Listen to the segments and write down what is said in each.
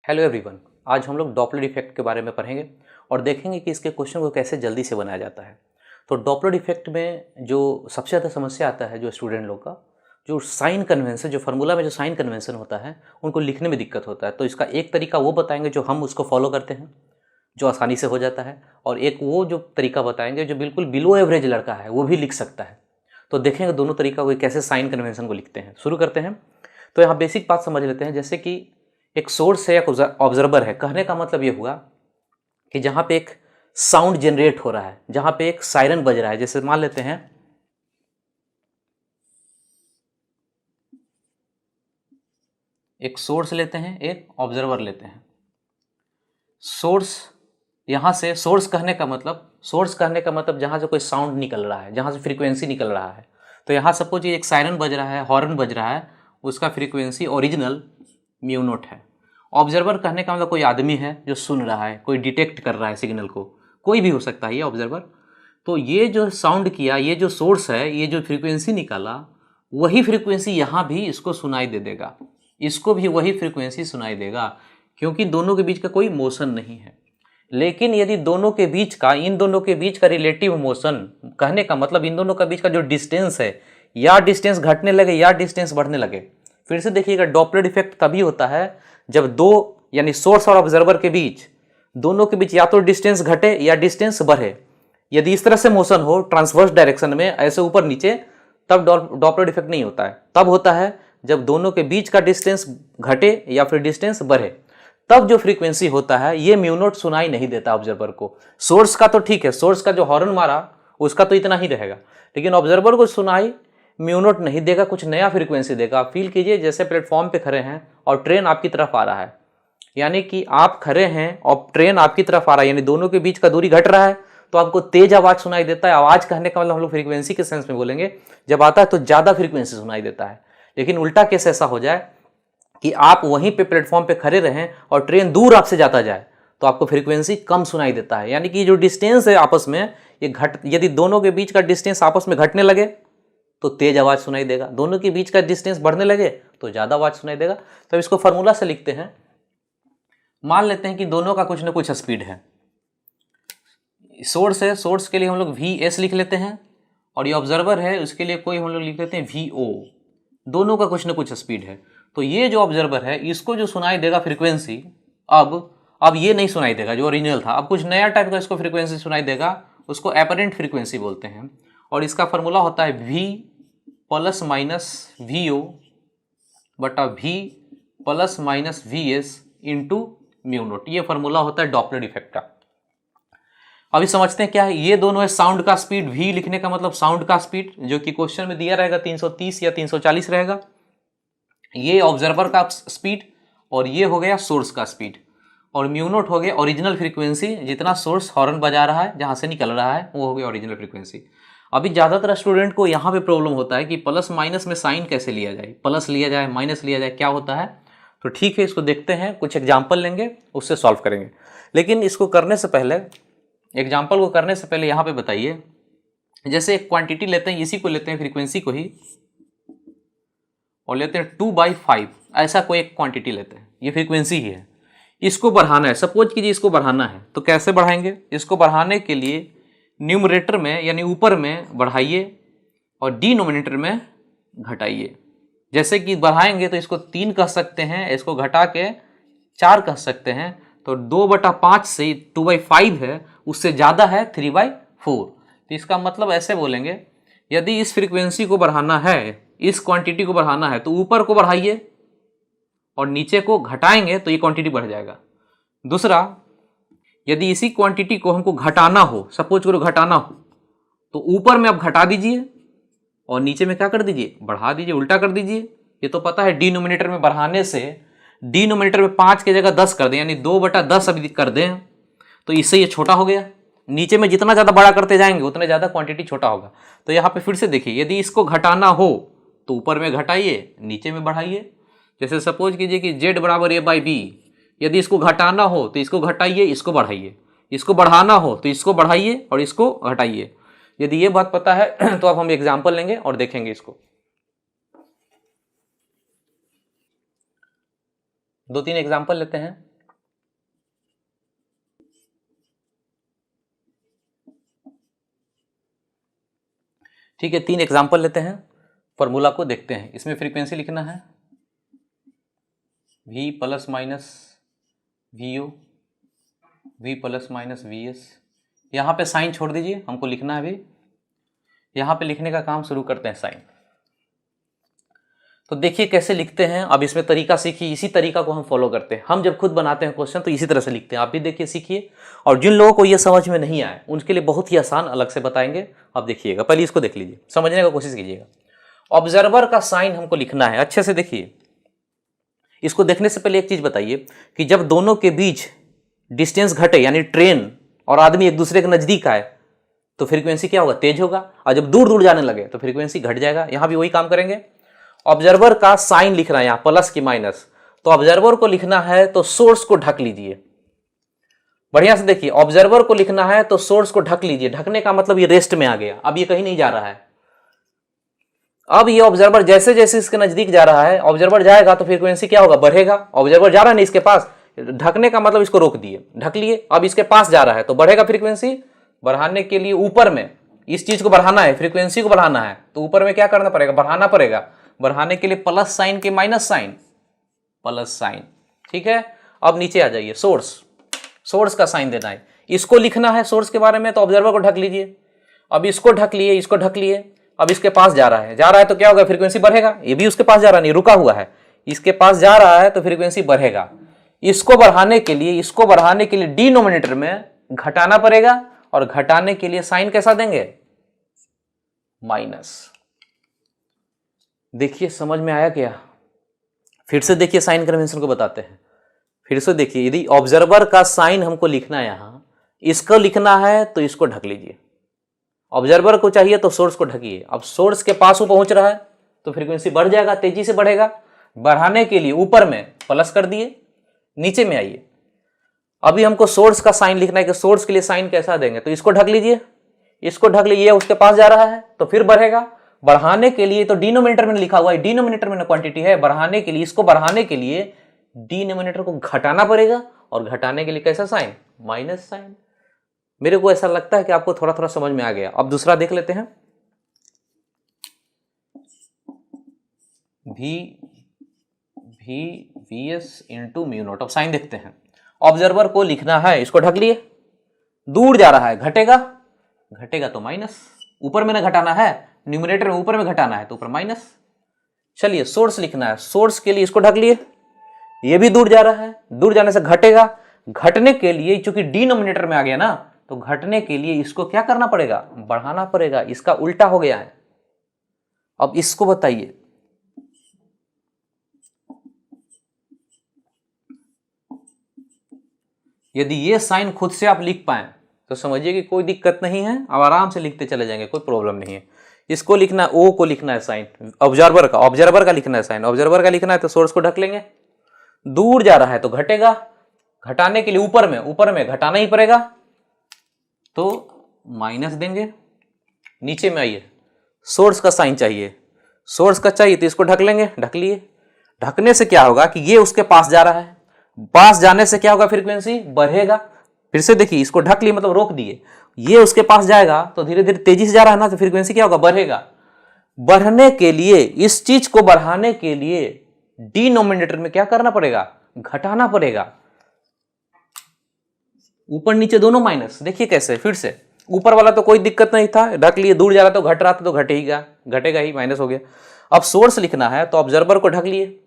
Hello everyone, आज हम लोग डॉपलर इफेक्ट के बारे में पढ़ेंगे और देखेंगे कि इसके क्वेश्चन को कैसे जल्दी से बनाया जाता है। तो डॉपलर इफेक्ट में जो सबसे ज़्यादा समस्या आता है जो स्टूडेंट लोग का, जो साइन कन्वेंशन, जो फार्मूला में जो साइन कन्वेंशन होता है उनको लिखने में दिक्कत होता है। तो इसका एक तरीका वो बताएंगे जो हम उसको फॉलो करते हैं, जो आसानी से हो जाता है, और एक वो जो तरीका बताएंगे जो बिल्कुल बिलो एवरेज लड़का है वो भी लिख सकता है। तो देखेंगे दोनों तरीका वो कैसे साइन कन्वेंशन को लिखते हैं। शुरू करते हैं। तो यहाँ बेसिक बात समझ लेते हैं, जैसे कि एक सोर्स है, एक ऑब्जर्वर है। कहने का मतलब ये हुआ कि जहाँ पे एक साउंड जनरेट हो रहा है, जहाँ पे एक सायरन बज रहा है, जैसे मान लेते हैं एक सोर्स लेते हैं, एक ऑब्जर्वर लेते हैं। सोर्स, यहाँ से सोर्स कहने का मतलब जहाँ से कोई साउंड निकल रहा है, जहाँ से फ्रीक्वेंसी निकल रहा है। तो यहाँ सपोज ये एक सायरन बज रहा है, हॉर्न बज रहा है, उसका फ्रीक्वेंसी ओरिजिनल म्यू नॉट है। ऑब्जर्वर कहने का मतलब कोई आदमी है जो सुन रहा है, कोई डिटेक्ट कर रहा है सिग्नल को, कोई भी हो सकता है ये ऑब्जर्वर। तो ये जो साउंड किया, ये जो सोर्स है, ये जो फ्रीक्वेंसी निकाला, वही फ्रीक्वेंसी यहाँ भी इसको सुनाई दे देगा, इसको भी वही फ्रीक्वेंसी सुनाई देगा, क्योंकि दोनों के बीच का कोई मोशन नहीं है। लेकिन यदि दोनों के बीच का, इन दोनों के बीच का रिलेटिव मोशन, कहने का मतलब इन दोनों के बीच का जो डिस्टेंस है, या डिस्टेंस घटने लगे या डिस्टेंस बढ़ने लगे। फिर से देखिएगा, डॉपलर इफेक्ट तभी होता है जब दो, यानी सोर्स और ऑब्जर्वर के बीच, दोनों के बीच या तो डिस्टेंस घटे या डिस्टेंस बढ़े। यदि इस तरह से मोशन हो ट्रांसवर्स डायरेक्शन में, ऐसे ऊपर नीचे, तब डॉपलर इफेक्ट नहीं होता है। तब होता है जब दोनों के बीच का डिस्टेंस घटे या फिर डिस्टेंस बढ़े, तब जो फ्रीक्वेंसी होता है ये म्यू नॉट सुनाई नहीं देता ऑब्जर्वर को। सोर्स का तो ठीक है, सोर्स का जो हॉर्न मारा उसका तो इतना ही रहेगा, लेकिन ऑब्जर्वर को सुनाई म्यू नॉट नहीं देगा, कुछ नया फ्रीक्वेंसी देगा। आप फील कीजिए जैसे प्लेटफॉर्म पे खड़े हैं और ट्रेन आपकी तरफ आ रहा है, यानी कि आप खड़े हैं और ट्रेन आपकी तरफ आ रहा है, यानी दोनों के बीच का दूरी घट रहा है, तो आपको तेज आवाज सुनाई देता है। आवाज कहने का मतलब हम लोग फ्रीक्वेंसी के सेंस में बोलेंगे, जब आता है तो ज्यादा फ्रीक्वेंसी सुनाई देता है। लेकिन उल्टा केस ऐसा हो जाए कि आप वहीं पे प्लेटफॉर्म पे खड़े रहें और ट्रेन दूर आपसे जाता जाए, तो आपको फ्रीक्वेंसी कम सुनाई देता है। यानी कि जो डिस्टेंस है आपस में, ये यदि दोनों के बीच का डिस्टेंस आपस में घटने लगे तो तेज आवाज सुनाई देगा, दोनों के बीच का डिस्टेंस बढ़ने लगे तो ज्यादा आवाज सुनाई देगा। तो इसको फॉर्मूला से लिखते हैं। मान लेते हैं कि दोनों का कुछ ना कुछ स्पीड है। सोर्स है, सोर्स के लिए हम लोग VS लिख लेते हैं, और ये ऑब्जर्वर है, उसके लिए कोई हम लोग लिख लेते हैं VO। दोनों का कुछ ना कुछ स्पीड है। तो ये जो ऑब्जर्वर है, इसको जो सुनाई देगा फ्रीक्वेंसी, अब ये नहीं सुनाई देगा जो ओरिजिनल था, अब कुछ नया टाइप का इसको फ्रीक्वेंसी सुनाई देगा, उसको एपरेंट फ्रीक्वेंसी बोलते हैं। और इसका फॉर्मूला होता है V प्लस माइनस VO बटा V plus minus VS into mu naught. ये फॉर्मूला होता है डॉपलर इफेक्ट का। अभी समझते हैं क्या है। ये दोनों है साउंड का स्पीड, V लिखने का मतलब साउंड का स्पीड, जो कि क्वेश्चन में दिया रहेगा 330 या 340 रहेगा। ये ऑब्जर्वर का स्पीड, और ये हो गया सोर्स का स्पीड, और म्यू नॉट हो गया ओरिजिनल फ्रीक्वेंसी, जितना सोर्स हॉर्न बजा रहा है, जहां से निकल रहा है, वो हो गया ओरिजिनल फ्रीक्वेंसी। अभी ज़्यादातर स्टूडेंट को यहाँ पे प्रॉब्लम होता है कि प्लस माइनस में साइन कैसे लिया जाए, प्लस लिया जाए माइनस लिया जाए, क्या होता है। तो ठीक है, इसको देखते हैं, कुछ एग्जाम्पल लेंगे, उससे सॉल्व करेंगे। लेकिन इसको करने से पहले, एग्जाम्पल को करने से पहले यहाँ पे बताइए, जैसे एक क्वांटिटी लेते हैं, इसी को लेते हैं फ्रीक्वेंसी को ही, और लेते हैं 2/5, ऐसा कोई एक क्वांटिटी लेते हैं, ये फ्रीक्वेंसी ही है। इसको बढ़ाना है, सपोज कीजिए इसको बढ़ाना है, तो कैसे बढ़ाएंगे। इसको बढ़ाने के लिए न्यूमरेटर में यानी ऊपर में बढ़ाइए और डिनोमिनेटर में घटाइए। जैसे कि बढ़ाएंगे तो इसको 3 कह सकते हैं, इसको घटा के 4 कह सकते हैं। तो 2/5 से 2/5 है, उससे ज़्यादा है 3/4। तो इसका मतलब ऐसे बोलेंगे, यदि इस फ्रीक्वेंसी को बढ़ाना है, इस क्वांटिटी को बढ़ाना है, तो ऊपर को बढ़ाइए और नीचे को घटाएंगे तो ये क्वांटिटी बढ़ जाएगा। दूसरा, यदि इसी क्वांटिटी को हमको घटाना हो, सपोज करो घटाना हो, तो ऊपर में आप घटा दीजिए और नीचे में क्या कर दीजिए, बढ़ा दीजिए, उल्टा कर दीजिए। ये तो पता है, डिनोमिनेटर में बढ़ाने से, डिनोमिनेटर में 5 की जगह 10 कर दें, यानी 2/10 अभी कर दें, तो इससे ये छोटा हो गया। नीचे में जितना ज़्यादा बड़ा करते जाएंगे उतना ज़्यादा क्वांटिटी छोटा होगा। तो यहाँ पे फिर से देखिए, यदि इसको घटाना हो तो ऊपर में घटाइए, नीचे में बढ़ाइए। जैसे सपोज कीजिए कि Z बराबर A/B, यदि इसको घटाना हो तो इसको घटाइए, इसको बढ़ाइए, इसको बढ़ाना हो तो इसको बढ़ाइए और इसको घटाइए। यदि ये बात पता है तो अब हम एग्जाम्पल लेंगे और देखेंगे इसको। 2-3 एग्जाम्पल लेते हैं। ठीक है, 3 एग्जाम्पल लेते हैं, फॉर्मूला को देखते हैं। इसमें फ्रीक्वेंसी लिखना है v plus minus V O, v plus minus V S. यहाँ पे साइन छोड़ दीजिए, हमको लिखना है अभी। यहाँ पे लिखने का काम शुरू करते हैं साइन। तो देखिए कैसे लिखते हैं। अब इसमें तरीका सीखिए, इसी तरीका को हम फॉलो करते हैं। हम जब खुद बनाते हैं क्वेश्चन तो इसी तरह से लिखते हैं। आप भी देखिए, सीखिए। और जिन लोगों को ये समझ में नहीं आए उनके लिए बहुत ही आसान अलग से बताएंगे। अब देखिएगा, पहले इसको देख लीजिए, समझने का कोशिश कीजिएगा। ऑब्जर्वर का साइन हमको लिखना है, अच्छे से देखिए। इसको देखने से पहले एक चीज बताइए कि जब दोनों के बीच डिस्टेंस घटे, यानी ट्रेन और आदमी एक दूसरे के नजदीक आए, तो फ्रीक्वेंसी क्या होगा? तेज होगा। और जब दूर दूर जाने लगे तो फ्रीक्वेंसी घट जाएगा। यहां भी वही काम करेंगे। ऑब्जर्वर का साइन लिख रहा है यहाँ, प्लस की माइनस। तो ऑब्जर्वर को लिखना है तो सोर्स को ढक लीजिए। बढ़िया से देखिए, ऑब्जर्वर को लिखना है तो सोर्स को ढक लीजिए। ढकने का मतलब ये रेस्ट में आ गया, अब ये कहीं नहीं जा रहा है। अब ये ऑब्जर्वर जैसे जैसे इसके नजदीक जा रहा है, ऑब्जर्वर जाएगा तो फ्रीक्वेंसी क्या होगा? बढ़ेगा। ऑब्जर्वर जा रहा है नहीं इसके पास, ढकने का मतलब इसको रोक दिए, ढक लिए। अब इसके पास जा रहा है तो बढ़ेगा फ्रीक्वेंसी। बढ़ाने के लिए ऊपर में इस चीज को बढ़ाना है, फ्रीक्वेंसी को बढ़ाना है, तो ऊपर में क्या करना पड़ेगा? बढ़ाना पड़ेगा। बढ़ाने के लिए प्लस साइन के माइनस साइन, प्लस साइन। ठीक है, अब नीचे आ जाइए, सोर्स। सोर्स का साइन देना है, इसको लिखना है सोर्स के बारे में। तो ऑब्जर्वर को ढक लीजिए। अब इसको ढक लिए, इसको ढक लिए। अब इसके पास जा रहा है तो क्या होगा? फ्रीक्वेंसी बढ़ेगा। ये भी उसके पास जा रहा नहीं, रुका हुआ है, इसके पास जा रहा है तो फ्रीक्वेंसी बढ़ेगा। इसको बढ़ाने के लिए डिनोमिनेटर में घटाना पड़ेगा, और घटाने के लिए साइन कैसा देंगे? माइनस। देखिए समझ में आया क्या? फिर से देखिए, साइन कन्वेंशन को बताते हैं। फिर से देखिए, यदि ऑब्जर्वर का साइन हमको लिखना है यहां, इसको लिखना है तो इसको ढक लीजिए। ऑब्जर्वर को चाहिए तो सोर्स को ढकिए। अब सोर्स के पास वो पहुंच रहा है तो फ्रीक्वेंसी बढ़ जाएगा, तेजी से बढ़ेगा। बढ़ाने के लिए ऊपर में प्लस कर दिए, नीचे में आइए। अभी हमको सोर्स का साइन लिखना है कि सोर्स के लिए साइन कैसा देंगे? तो इसको ढक लीजिए, इसको ढक लीजिए। उसके पास जा रहा है तो फिर बढ़ेगा। बढ़ाने के लिए तो डिनोमिनेटर में लिखा हुआ है, डिनोमिनेटर में क्वांटिटी है। बढ़ाने के लिए, इसको बढ़ाने के लिए डिनोमिनेटर को घटाना पड़ेगा, और घटाने के लिए कैसा साइन? Minus sign. मेरे को ऐसा लगता है कि आपको थोड़ा थोड़ा समझ में आ गया। अब दूसरा देख लेते हैं। We S into mu naught. अब साइन देखते हैं। ऑब्जर्वर को लिखना है, इसको ढक लिए, दूर जा रहा है, घटेगा। घटेगा तो माइनस, ऊपर में ना घटाना है, न्यूमरेटर में ऊपर में घटाना है तो ऊपर माइनस। चलिए सोर्स लिखना है, सोर्स के लिए इसको ढक लिए, ये भी दूर जा रहा है, दूर जाने से घटेगा। घटने के लिए चूंकि डिनोमिनेटर में आ गया ना, तो घटने के लिए इसको क्या करना पड़ेगा? बढ़ाना पड़ेगा। इसका उल्टा हो गया है। अब इसको बताइए, यदि ये साइन खुद से आप लिख पाए तो समझिए कि कोई दिक्कत नहीं है, अब आराम से लिखते चले जाएंगे, कोई प्रॉब्लम नहीं है। इसको लिखना है, ओ को लिखना है साइन ऑब्जर्वर का लिखना है साइन। ऑब्जर्वर का लिखना है तो सोर्स को ढक लेंगे। दूर जा रहा है तो घटेगा। घटाने के लिए ऊपर में घटाना ही पड़ेगा, तो माइनस देंगे। नीचे में आइए, सोर्स का साइन चाहिए, सोर्स का चाहिए तो इसको ढक लेंगे, ढक लिए। ढकने से क्या होगा कि ये उसके पास जा रहा है, पास जाने से क्या होगा? फ्रीक्वेंसी बढ़ेगा। फिर से देखिए, इसको ढक लिए मतलब रोक दिए, ये उसके पास जाएगा तो धीरे धीरे तेजी से जा रहा है ना, तो फ्रीक्वेंसी क्या होगा? बढ़ेगा। बढ़ने के लिए, इस चीज को बढ़ाने के लिए डिनोमिनेटर में क्या करना पड़ेगा? घटाना पड़ेगा। ऊपर नीचे दोनों माइनस। देखिए कैसे, फिर से ऊपर वाला तो कोई दिक्कत नहीं था, ढक लिए, दूर जा रहा तो घट रहा था तो घटेगा ही, माइनस हो गया। अब सोर्स लिखना है तो ऑब्जर्वर को ढक लिए,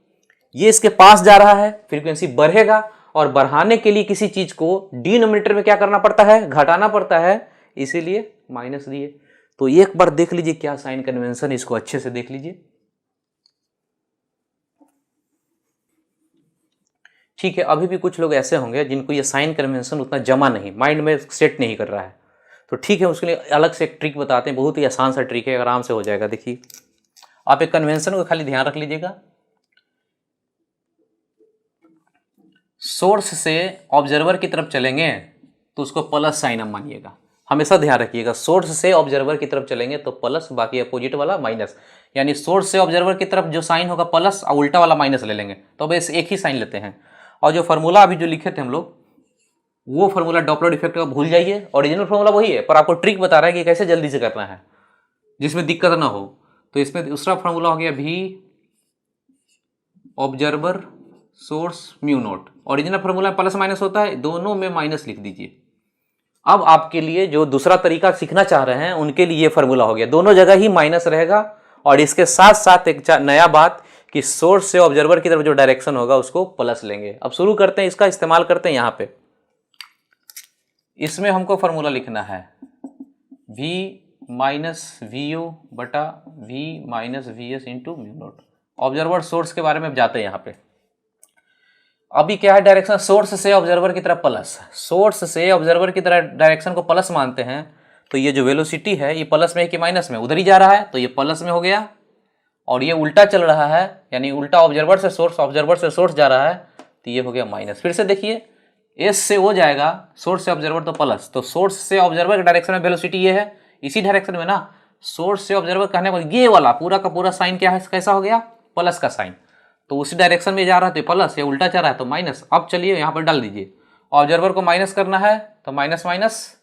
ये इसके पास जा रहा है, फ्रीक्वेंसी बढ़ेगा। और बढ़ाने के लिए किसी चीज को डिनोमिनेटर में क्या करना पड़ता है? घटाना पड़ता है, इसीलिए माइनस दिए। तो एक बार देख लीजिए क्या साइन कन्वेंशन, इसको अच्छे से देख लीजिए। ठीक है, अभी भी कुछ लोग ऐसे होंगे जिनको ये साइन कन्वेंशन उतना जमा नहीं, माइंड में सेट नहीं कर रहा है, तो ठीक है, उसके लिए अलग से एक ट्रिक बताते हैं। बहुत ही आसान सा ट्रिक है, आराम से हो जाएगा। देखिए, आप एक कन्वेंशन को खाली ध्यान रख लीजिएगा। सोर्स से ऑब्जर्वर की तरफ चलेंगे तो उसको प्लस साइन हम मानिएगा, हमेशा ध्यान रखिएगा। सोर्स से ऑब्जर्वर की तरफ चलेंगे तो प्लस, बाकी अपोजिट वाला माइनस। यानी सोर्स से ऑब्जर्वर की तरफ जो साइन होगा प्लस, और उल्टा वाला माइनस ले लेंगे। तो बस एक ही साइन लेते हैं। और जो फार्मूला अभी जो लिखे थे हम लोग, वो फार्मूला डॉपलर इफेक्ट का भूल जाइए, ओरिजिनल फार्मूला वही है, पर आपको ट्रिक बता रहा है कि कैसे जल्दी से करना है। जिसमें दिक्कत ना हो। तो इसमें दूसरा फार्मूला हो गया V observer source mu naught. Original formula plus minus होता है, दोनों में माइनस लिख दीजिए। अब आपके लिए जो दूसरा तरीका सीखना चाह रहे हैं उनके लिए ये फार्मूला हो गया, दोनों जगह ही माइनस रहेगा। और इसके साथ साथ एक नया बात कि सोर्स से ऑब्जर्वर की तरफ जो डायरेक्शन होगा उसको प्लस लेंगे। अब शुरू करते हैं, इसका इस्तेमाल करते हैं। यहां पे इसमें हमको फार्मूला लिखना है V माइनस वी ओ बटा V minus V S into mu note. Observer source के बारे में जाते हैं यहाँ पे। अभी क्या है, डायरेक्शन सोर्स से ऑब्जर्वर की तरफ प्लस, सोर्स से ऑब्जर्वर की तरफ डायरेक्शन को प्लस मानते हैं। तो ये जो वेलोसिटी है ये प्लस में है कि माइनस में, उधर ही जा रहा है तो ये प्लस में हो गया। और ये उल्टा चल रहा है, यानी उल्टा ऑब्जर्वर से सोर्स जा रहा है, तो ये हो गया माइनस। फिर से देखिए, एस से ओ जाएगा, सोर्स से ऑब्जर्वर तो प्लस, तो सोर्स से ऑब्जर्वर के डायरेक्शन में वेलोसिटी ये है, इसी डायरेक्शन में ना। सोर्स से ऑब्जर्वर कहने पर ये वाला पूरा का पूरा साइन क्या है, कैसा हो गया, प्लस का साइन। तो उसी डायरेक्शन में जा रहा है तो प्लस, ये उल्टा जा रहा है तो माइनस। अब चलिए यहाँ पर डाल दीजिए, ऑब्जर्वर को माइनस करना है तो माइनस माइनस,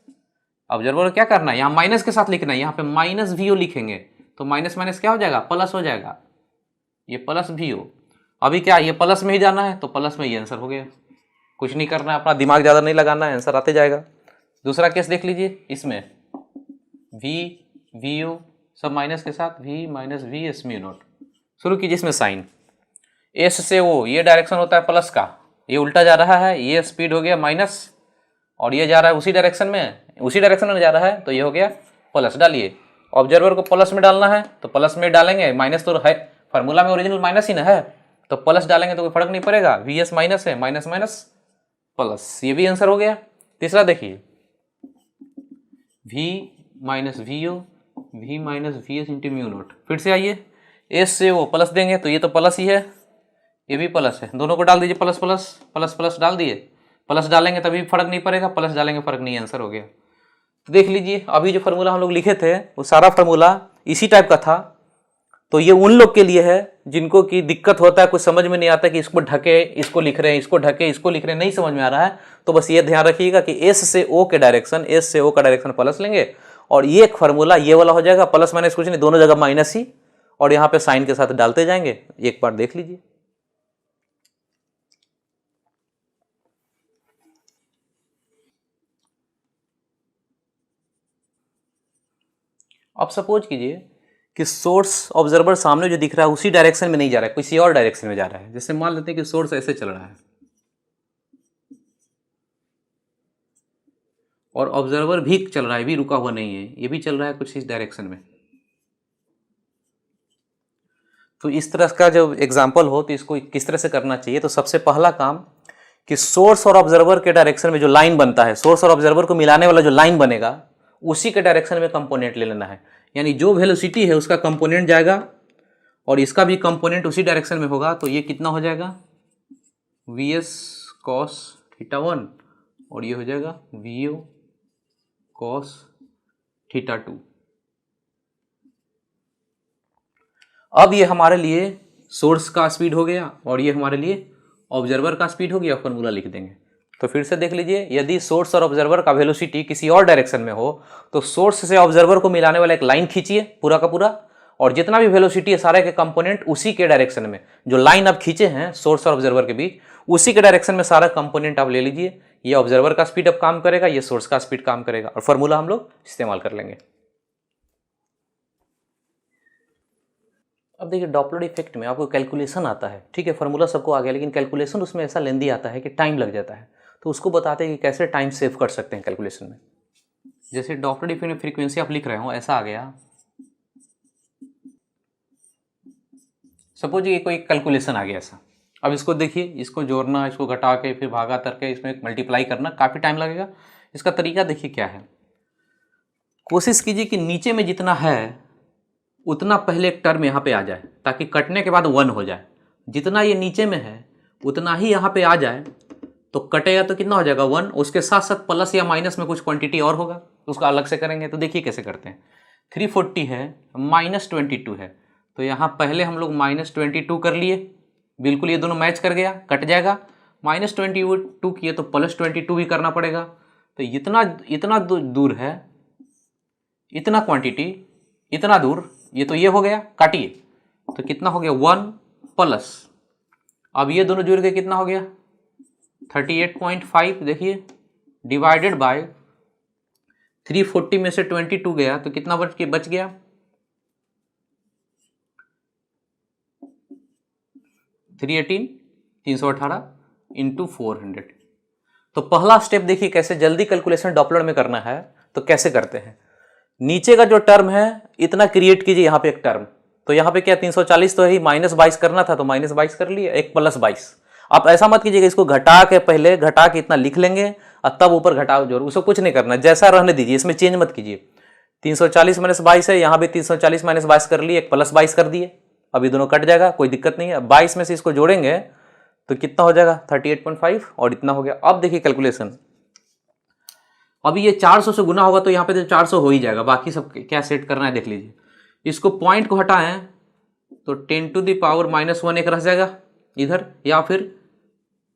ऑब्जर्वर क्या करना है, यहाँ माइनस के साथ लिखना है, यहाँ पे माइनस वी ओ लिखेंगे तो माइनस माइनस क्या हो जाएगा, प्लस हो जाएगा, ये प्लस वी ओ। अभी क्या, ये प्लस में ही जाना है तो प्लस में ये आंसर हो गया। कुछ नहीं करना है, अपना दिमाग ज़्यादा नहीं लगाना है, आंसर आते जाएगा। दूसरा केस देख लीजिए, इसमें वी ओ सब माइनस के साथ V minus V S mu naught. शुरू कीजिए, इसमें साइन एस से ओ, ये डायरेक्शन होता है प्लस का, ये उल्टा जा रहा है, ये स्पीड हो गया माइनस, और ये जा रहा है उसी डायरेक्शन में जा रहा है तो ये हो गया प्लस। डालिए, ऑब्जर्वर को प्लस में डालना है तो प्लस में डालेंगे, माइनस तो है फार्मूला में ओरिजिनल माइनस ही ना है, तो प्लस डालेंगे तो कोई फर्क नहीं पड़ेगा, वी एस माइनस है, माइनस माइनस प्लस, ये भी आंसर हो गया। तीसरा देखिए, V minus V O, V minus V S into mu naught. फिर से आइए, एस से ओ प्लस देंगे तो ये तो प्लस ही है, ये भी प्लस है, दोनों को डाल दीजिए, प्लस प्लस प्लस प्लस डाल दिए, प्लस डालेंगे तभी फर्क नहीं पड़ेगा, प्लस डालेंगे फर्क नहीं, आंसर हो गया। तो देख लीजिए, अभी जो फार्मूला हम लोग लिखे थे वो सारा फार्मूला इसी टाइप का था। तो ये उन लोग के लिए है जिनको की दिक्कत होता है, कुछ समझ में नहीं आता कि इसको ढके इसको लिख रहे हैं, इसको ढके इसको लिख रहे हैं, नहीं समझ में आ रहा है, तो बस ये ध्यान रखिएगा कि एस से ओ का डायरेक्शन प्लस लेंगे, और ये एक फार्मूला ये वाला हो जाएगा, प्लस माइनस कुछ नहीं, दोनों जगह माइनस ही, और यहाँ पे साइन के साथ डालते जाएंगे। एक बार देख लीजिए। अब सपोज कीजिए कि सोर्स ऑब्जर्वर सामने जो दिख रहा है उसी डायरेक्शन में नहीं जा रहा है, किसी और डायरेक्शन में जा रहा है। जैसे मान लेते हैं कि सोर्स ऐसे चल रहा है और ऑब्जर्वर भी चल रहा है, भी रुका हुआ नहीं है, ये भी चल रहा है कुछ इस डायरेक्शन में। तो इस तरह का जब एग्जाम्पल हो तो इसको किस तरह से करना चाहिए, तो सबसे पहला काम कि सोर्स और ऑब्जर्वर के डायरेक्शन में जो लाइन बनता है, सोर्स और ऑब्जर्वर को मिलाने वाला जो लाइन बनेगा उसी के डायरेक्शन में कंपोनेंट ले लेना है। यानी जो वेलोसिटी है उसका कंपोनेंट जाएगा और इसका भी कंपोनेंट उसी डायरेक्शन में होगा, तो ये कितना हो जाएगा, वी एस कॉस थीटा 1, और ये हो जाएगा वी ओ कॉस थीटा 2। अब ये हमारे लिए सोर्स का स्पीड हो गया और ये हमारे लिए ऑब्जर्वर का स्पीड हो गया, फॉर्मूला लिख देंगे। तो फिर से देख लीजिए, यदि सोर्स और ऑब्जर्वर का वेलोसिटी किसी और डायरेक्शन में हो तो सोर्स से ऑब्जर्वर को मिलाने वाला एक लाइन खींचिए पूरा का पूरा, और जितना भी वेलोसिटी है सारे के कंपोनेंट उसी के डायरेक्शन में, जो लाइन आप खींचे हैं सोर्स और ऑब्जर्वर के बीच उसी के डायरेक्शन में सारा कंपोनेंट आप ले लीजिए। ये ऑब्जर्वर का स्पीड अब काम करेगा, ये सोर्स का स्पीड काम करेगा, और फॉर्मूला हम लोग इस्तेमाल कर लेंगे। अब देखिए, डॉपलर इफेक्ट में आपको कैलकुलेशन आता है, ठीक है, फार्मूला सबको आ गया, लेकिन कैलकुलेशन उसमें ऐसा लेंदी आता है कि टाइम लग जाता है। तो उसको बताते हैं कि कैसे टाइम सेव कर सकते हैं कैलकुलेशन में। जैसे डॉपलर इफेक्ट में फ्रीक्वेंसी आप लिख रहे हो, ऐसा आ गया, सपोज ये कोई कैलकुलेशन आ गया ऐसा। अब इसको देखिए, इसको जोड़ना, इसको घटा के फिर भागा करके इसमें मल्टीप्लाई करना काफ़ी टाइम लगेगा। इसका तरीका देखिए क्या है, कोशिश कीजिए कि नीचे में जितना है उतना पहले एक टर्म यहाँ पे आ जाए ताकि कटने के बाद 1 हो जाए। जितना ये नीचे में है उतना ही यहाँ पे आ जाए, तो कटेगा तो कितना हो जाएगा 1, उसके साथ साथ प्लस या माइनस में कुछ क्वांटिटी और होगा, तो उसका अलग से करेंगे। तो देखिए कैसे करते हैं, 340 है -22 है, तो यहाँ पहले हम लोग -22 कर लिए, बिल्कुल ये दोनों मैच कर गया, कट जाएगा। -22 किए तो +22 भी करना पड़ेगा। तो इतना दूर है, इतना क्वांटिटी इतना दूर, ये तो ये हो गया, काटिए तो कितना हो गया 1 प्लस, अब ये दोनों जुड़ के कितना हो गया 38.5, देखिए डिवाइडेड बाय 340 में से 22 गया तो कितना बच गया 318, 318 इंटू 400। तो पहला स्टेप देखिए कैसे जल्दी कैलकुलेशन डॉपलर में करना है, तो कैसे करते हैं, नीचे का जो टर्म है इतना क्रिएट कीजिए, यहाँ पे एक टर्म, तो यहाँ पे क्या 340 तो है ही, -22 करना था तो -22 कर लिए, एक +22। आप ऐसा मत कीजिएगा, इसको घटा के पहले घटा के इतना लिख लेंगे और तब ऊपर घटाओ जोड़, उसको कुछ नहीं करना, जैसा रहने दीजिए, इसमें चेंज मत कीजिए। 340 -22 है, यहाँ भी 340 -22 कर लिए, एक +22 कर दिए, अभी दोनों कट जाएगा, कोई दिक्कत नहीं है। 22 में से इसको जोड़ेंगे तो कितना हो जाएगा 38.5 और इतना हो गया। अब देखिए कैलकुलेशन, अभी ये 400 से गुना होगा तो यहाँ पे तो 400 हो ही जाएगा, बाकी सब क्या सेट करना है देख लीजिए। इसको पॉइंट को हटाएं तो 10⁻⁻1 एक रह जाएगा इधर, या फिर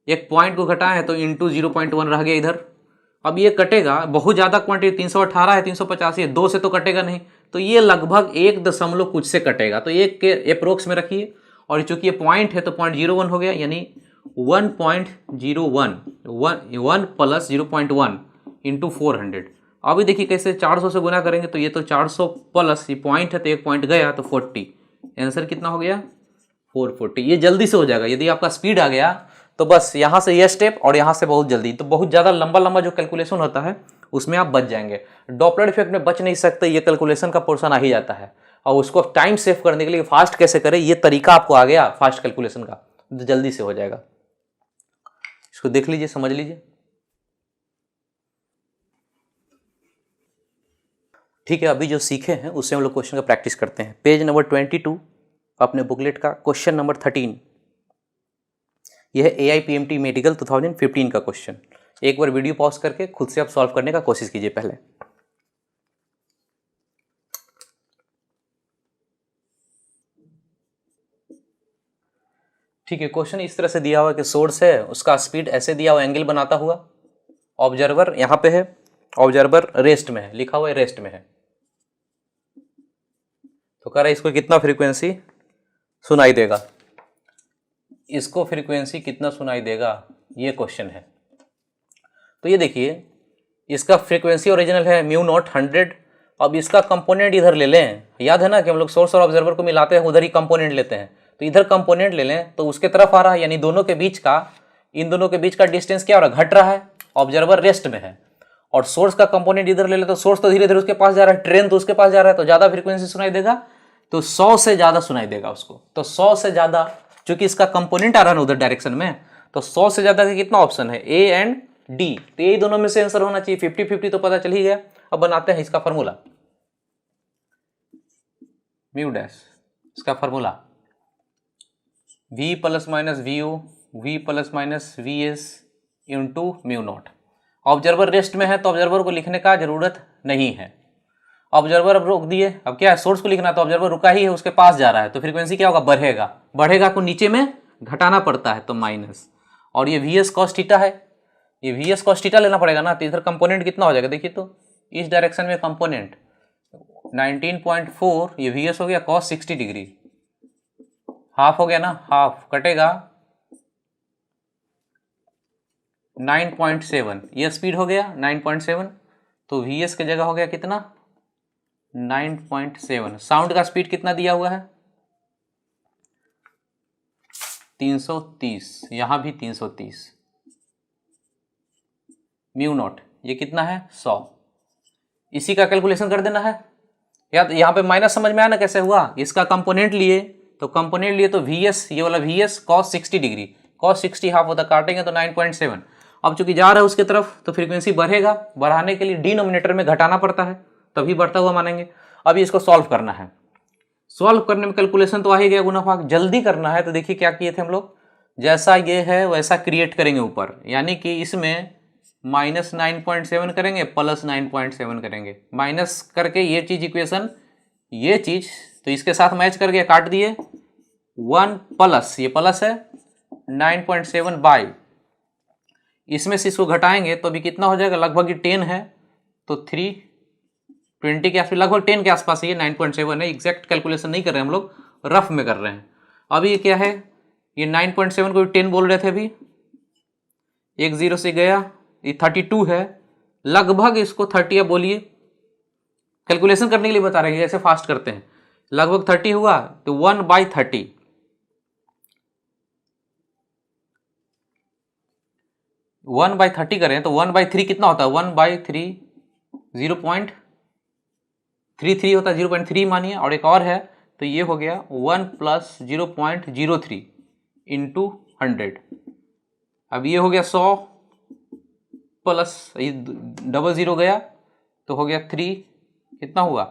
एक पॉइंट को घटाएं तो इंटू 0.1 रह गया इधर। अब ये कटेगा, बहुत ज़्यादा क्वांटिटी 318 है, 385 है, 2 से तो कटेगा नहीं, तो ये लगभग 1 दशमलव कुछ से कटेगा, तो 1 के अप्रोक्स में रखिए। और चूंकि ये पॉइंट है तो 0.01 हो गया, यानी 1.01, 1 प्लस 0.1 इंटू 400। अभी देखिए कैसे 400 से गुना करेंगे तो ये तो 400 प्लस ये पॉइंट है तो एक पॉइंट गया तो 40, आंसर कितना हो गया 440। ये जल्दी से हो जाएगा, यदि आपका स्पीड आ गया तो बस यहाँ से ये स्टेप और यहाँ से बहुत जल्दी, तो बहुत ज़्यादा लंबा जो कैलकुलेशन होता है उसमें आप बच जाएंगे। डॉपलर इफेक्ट में बच नहीं सकते, ये कैलकुलेशन का पोर्शन आ ही जाता है, और उसको टाइम सेव करने के लिए फास्ट कैसे करें ये तरीका आपको आ गया फास्ट कैलकुलेशन का, तो जल्दी से हो जाएगा। इसको देख लीजिए, समझ लीजिए, ठीक है। अभी जो सीखे हैं उससे हम लोग क्वेश्चन का प्रैक्टिस करते हैं। पेज नंबर 22 अपने बुकलेट का क्वेश्चन नंबर 13, यह है AIPMT मेडिकल 2015 का क्वेश्चन। एक बार वीडियो पॉज करके खुद से आप सॉल्व करने का कोशिश कीजिए पहले। ठीक है, क्वेश्चन इस तरह से दिया हुआ कि सोर्स है, उसका स्पीड ऐसे दिया हुआ एंगल बनाता हुआ, ऑब्जर्वर यहाँ पे है, ऑब्जर्वर रेस्ट में है, लिखा हुआ है रेस्ट में है, तो कह रहा है इसको कितना फ्रीक्वेंसी सुनाई देगा, इसको फ्रीक्वेंसी कितना सुनाई देगा, ये क्वेश्चन है। तो ये देखिए इसका फ्रीक्वेंसी ओरिजिनल है μ0 100। अब इसका कंपोनेंट इधर ले लें, याद है ना कि हम लोग सोर्स और ऑब्जर्वर को मिलाते हैं उधर ही कंपोनेंट लेते हैं, तो इधर कंपोनेंट ले लें तो उसके तरफ आ रहा है, यानी दोनों के बीच का, इन दोनों के बीच का डिस्टेंस क्या हो रहा है, घट रहा है, ऑब्जर्वर रेस्ट में है। और सोर्स का कंपोनेंट इधर ले ले तो सोर्स तो धीरे धीरे उसके पास जा रहा है, ट्रेन तो उसके पास जा रहा है, तो ज़्यादा फ्रीक्वेंसी सुनाई देगा, तो 100 से ज़्यादा सुनाई देगा उसको। तो 100 से ज़्यादा, चूंकि इसका कंपोनेंट आ रहा है उधर डायरेक्शन में, तो 100 से ज़्यादा का कितना ऑप्शन है, A एंड D, तो यही दोनों में से आंसर होना चाहिए। 50-50 तो पता चल ही गया। अब बनाते हैं इसका फॉर्मूला, म्यू डैश, इसका formula V ± VO V ± VS into μ0। Observer rest में है तो ऑब्जर्वर को लिखने का जरूरत नहीं है, ऑब्जर्वर अब रोक दिए, अब क्या है सोर्स को लिखना, तो ऑब्जर्वर रुका ही है, उसके पास जा रहा है, तो फ्रीक्वेंसी क्या होगा, बढ़ेगा, बढ़ेगा को नीचे में घटाना पड़ता है तो माइनस, और ये VS cos थीटा है, ये VS cos थीटा लेना पड़ेगा ना, तो इधर कंपोनेंट कितना हो जाएगा, देखिए तो इस डायरेक्शन में कंपोनेंट 19.4, ये VS हो गया cos 60 डिग्री, हाफ हो गया ना, हाफ कटेगा 9.7, ये स्पीड हो गया 9.7, तो VS की जगह हो गया कितना 9.7। साउंड का स्पीड कितना दिया हुआ है 330, यहां भी 330, μ0 ये कितना है 100, इसी का कैलकुलेशन कर देना है। या यहाँ पे माइनस समझ में आया ना कैसे हुआ, इसका कंपोनेंट लिए, तो कंपोनेंट लिए तो VS, ये वाला VS cos 60 degree, cos 60 half होता, काटेंगे तो 9.7। अब चूंकि जा रहा है उसके तरफ तो फ्रीक्वेंसी बढ़ेगा, बढ़ाने के लिए डिनोमिनेटर में घटाना पड़ता है तभी बढ़ता हुआ मानेंगे। अभी इसको सॉल्व करना है, सॉल्व करने में कैलकुलेशन तो आ ही गया, गुना भाग जल्दी करना है। तो देखिए क्या किए थे हम लोग, जैसा ये है वैसा क्रिएट करेंगे ऊपर, यानी कि इसमें -9.7 करेंगे, +9.7 करेंगे, माइनस करके ये चीज इक्वेशन, ये चीज तो इसके साथ मैच करके काट दिए, 1 प्लस, ये प्लस है 9.7 बाई, इसमें से इसको घटाएंगे तो अभी कितना हो जाएगा, लगभग 10 है तो 3 20 के आसपास, लगभग 10 के आसपास है, ये 9.7 है। एग्जैक्ट कैलकुलेशन नहीं कर रहे हैं हम लोग, रफ में कर रहे हैं। अभी ये क्या है, ये 9.7 को 10 बोल रहे थे अभी, एक 0 से गया, ये 32 है, लगभग इसको 30 अब बोलिए, कैलकुलेशन करने के लिए बता रहे हैं, ऐसे फास्ट करते हैं। लगभग 30 हुआ तो 1/30, 1/30 करें तो 1/3 कितना होता है, 1/3 0.33 होता है, 0.3 मानिए। और एक और है तो ये हो गया 1 + 0.03 इंटू 100। अब ये हो गया 100 प्लस ये डबल 0 गया तो हो गया 3, कितना हुआ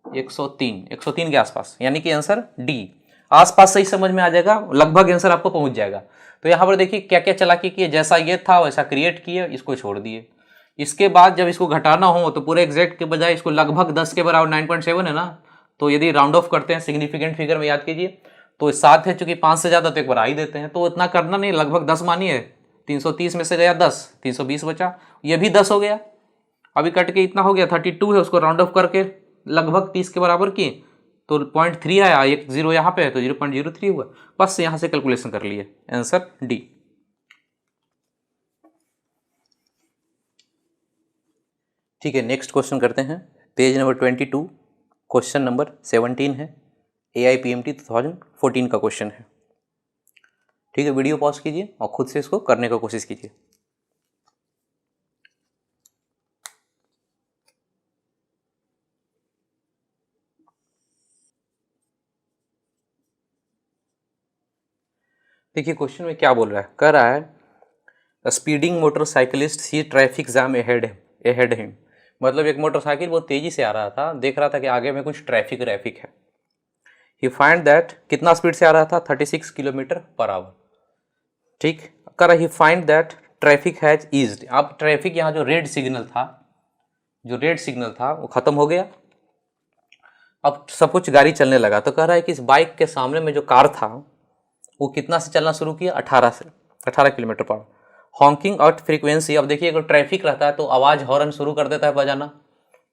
103 के आसपास, यानी कि आंसर डी। आसपास सही समझ में आ जाएगा, लगभग आंसर आपको पहुंच जाएगा। तो यहाँ पर देखिए क्या क्या चालाकी किए, जैसा ये था वैसा क्रिएट किए, इसको छोड़ दिए। इसके बाद जब इसको घटाना हो तो पूरे एग्जैक्ट के बजाय इसको लगभग 10 के बराबर, 9.7 है ना, तो यदि राउंड ऑफ करते हैं सिग्निफिकेंट फिगर में, याद कीजिए तो 7 है, चूंकि 5 से ज़्यादा तो एक बार ही देते हैं, तो इतना करना नहीं, लगभग 10 मानिए। 330 में से गया 10, 320 बचा, ये भी 10 हो गया। अभी कट के इतना हो गया 32 है, उसको राउंड ऑफ करके लगभग 30 के बराबर किए तो 0.3 आया, एक 0 यहाँ पे है तो 0.03 हुआ। बस यहाँ से कैलकुलेशन कर लिए, आंसर डी। ठीक है, नेक्स्ट क्वेश्चन करते हैं, पेज नंबर 22, क्वेश्चन नंबर 17 है, AIPMT 2014 का क्वेश्चन है। ठीक है, वीडियो पॉज कीजिए और खुद से इसको करने का कोशिश कीजिए। देखिए क्वेश्चन में क्या बोल रहा है, कह रहा है स्पीडिंग मोटरसाइकिलिस्ट सी ट्रैफिक जाम अहेड हिम। मतलब एक मोटरसाइकिल बहुत तेजी से आ रहा था, देख रहा था कि आगे में कुछ ट्रैफिक है। ही फाइंड दैट, कितना स्पीड से आ रहा था, 36 किलोमीटर पर आवर। ठीक, कर he find that traffic has eased. अब ट्रैफिक यहाँ जो रेड सिग्नल था वो खत्म हो गया, अब सब कुछ गाड़ी चलने लगा। तो कह रहा है कि इस बाइक के सामने में जो कार था वो कितना से चलना शुरू किया, 18 किलोमीटर पर। हॉकिंग आउट फ्रीक्वेंसी, अब देखिए अगर ट्रैफिक रहता है तो आवाज़ हॉर्न शुरू कर देता है बजाना,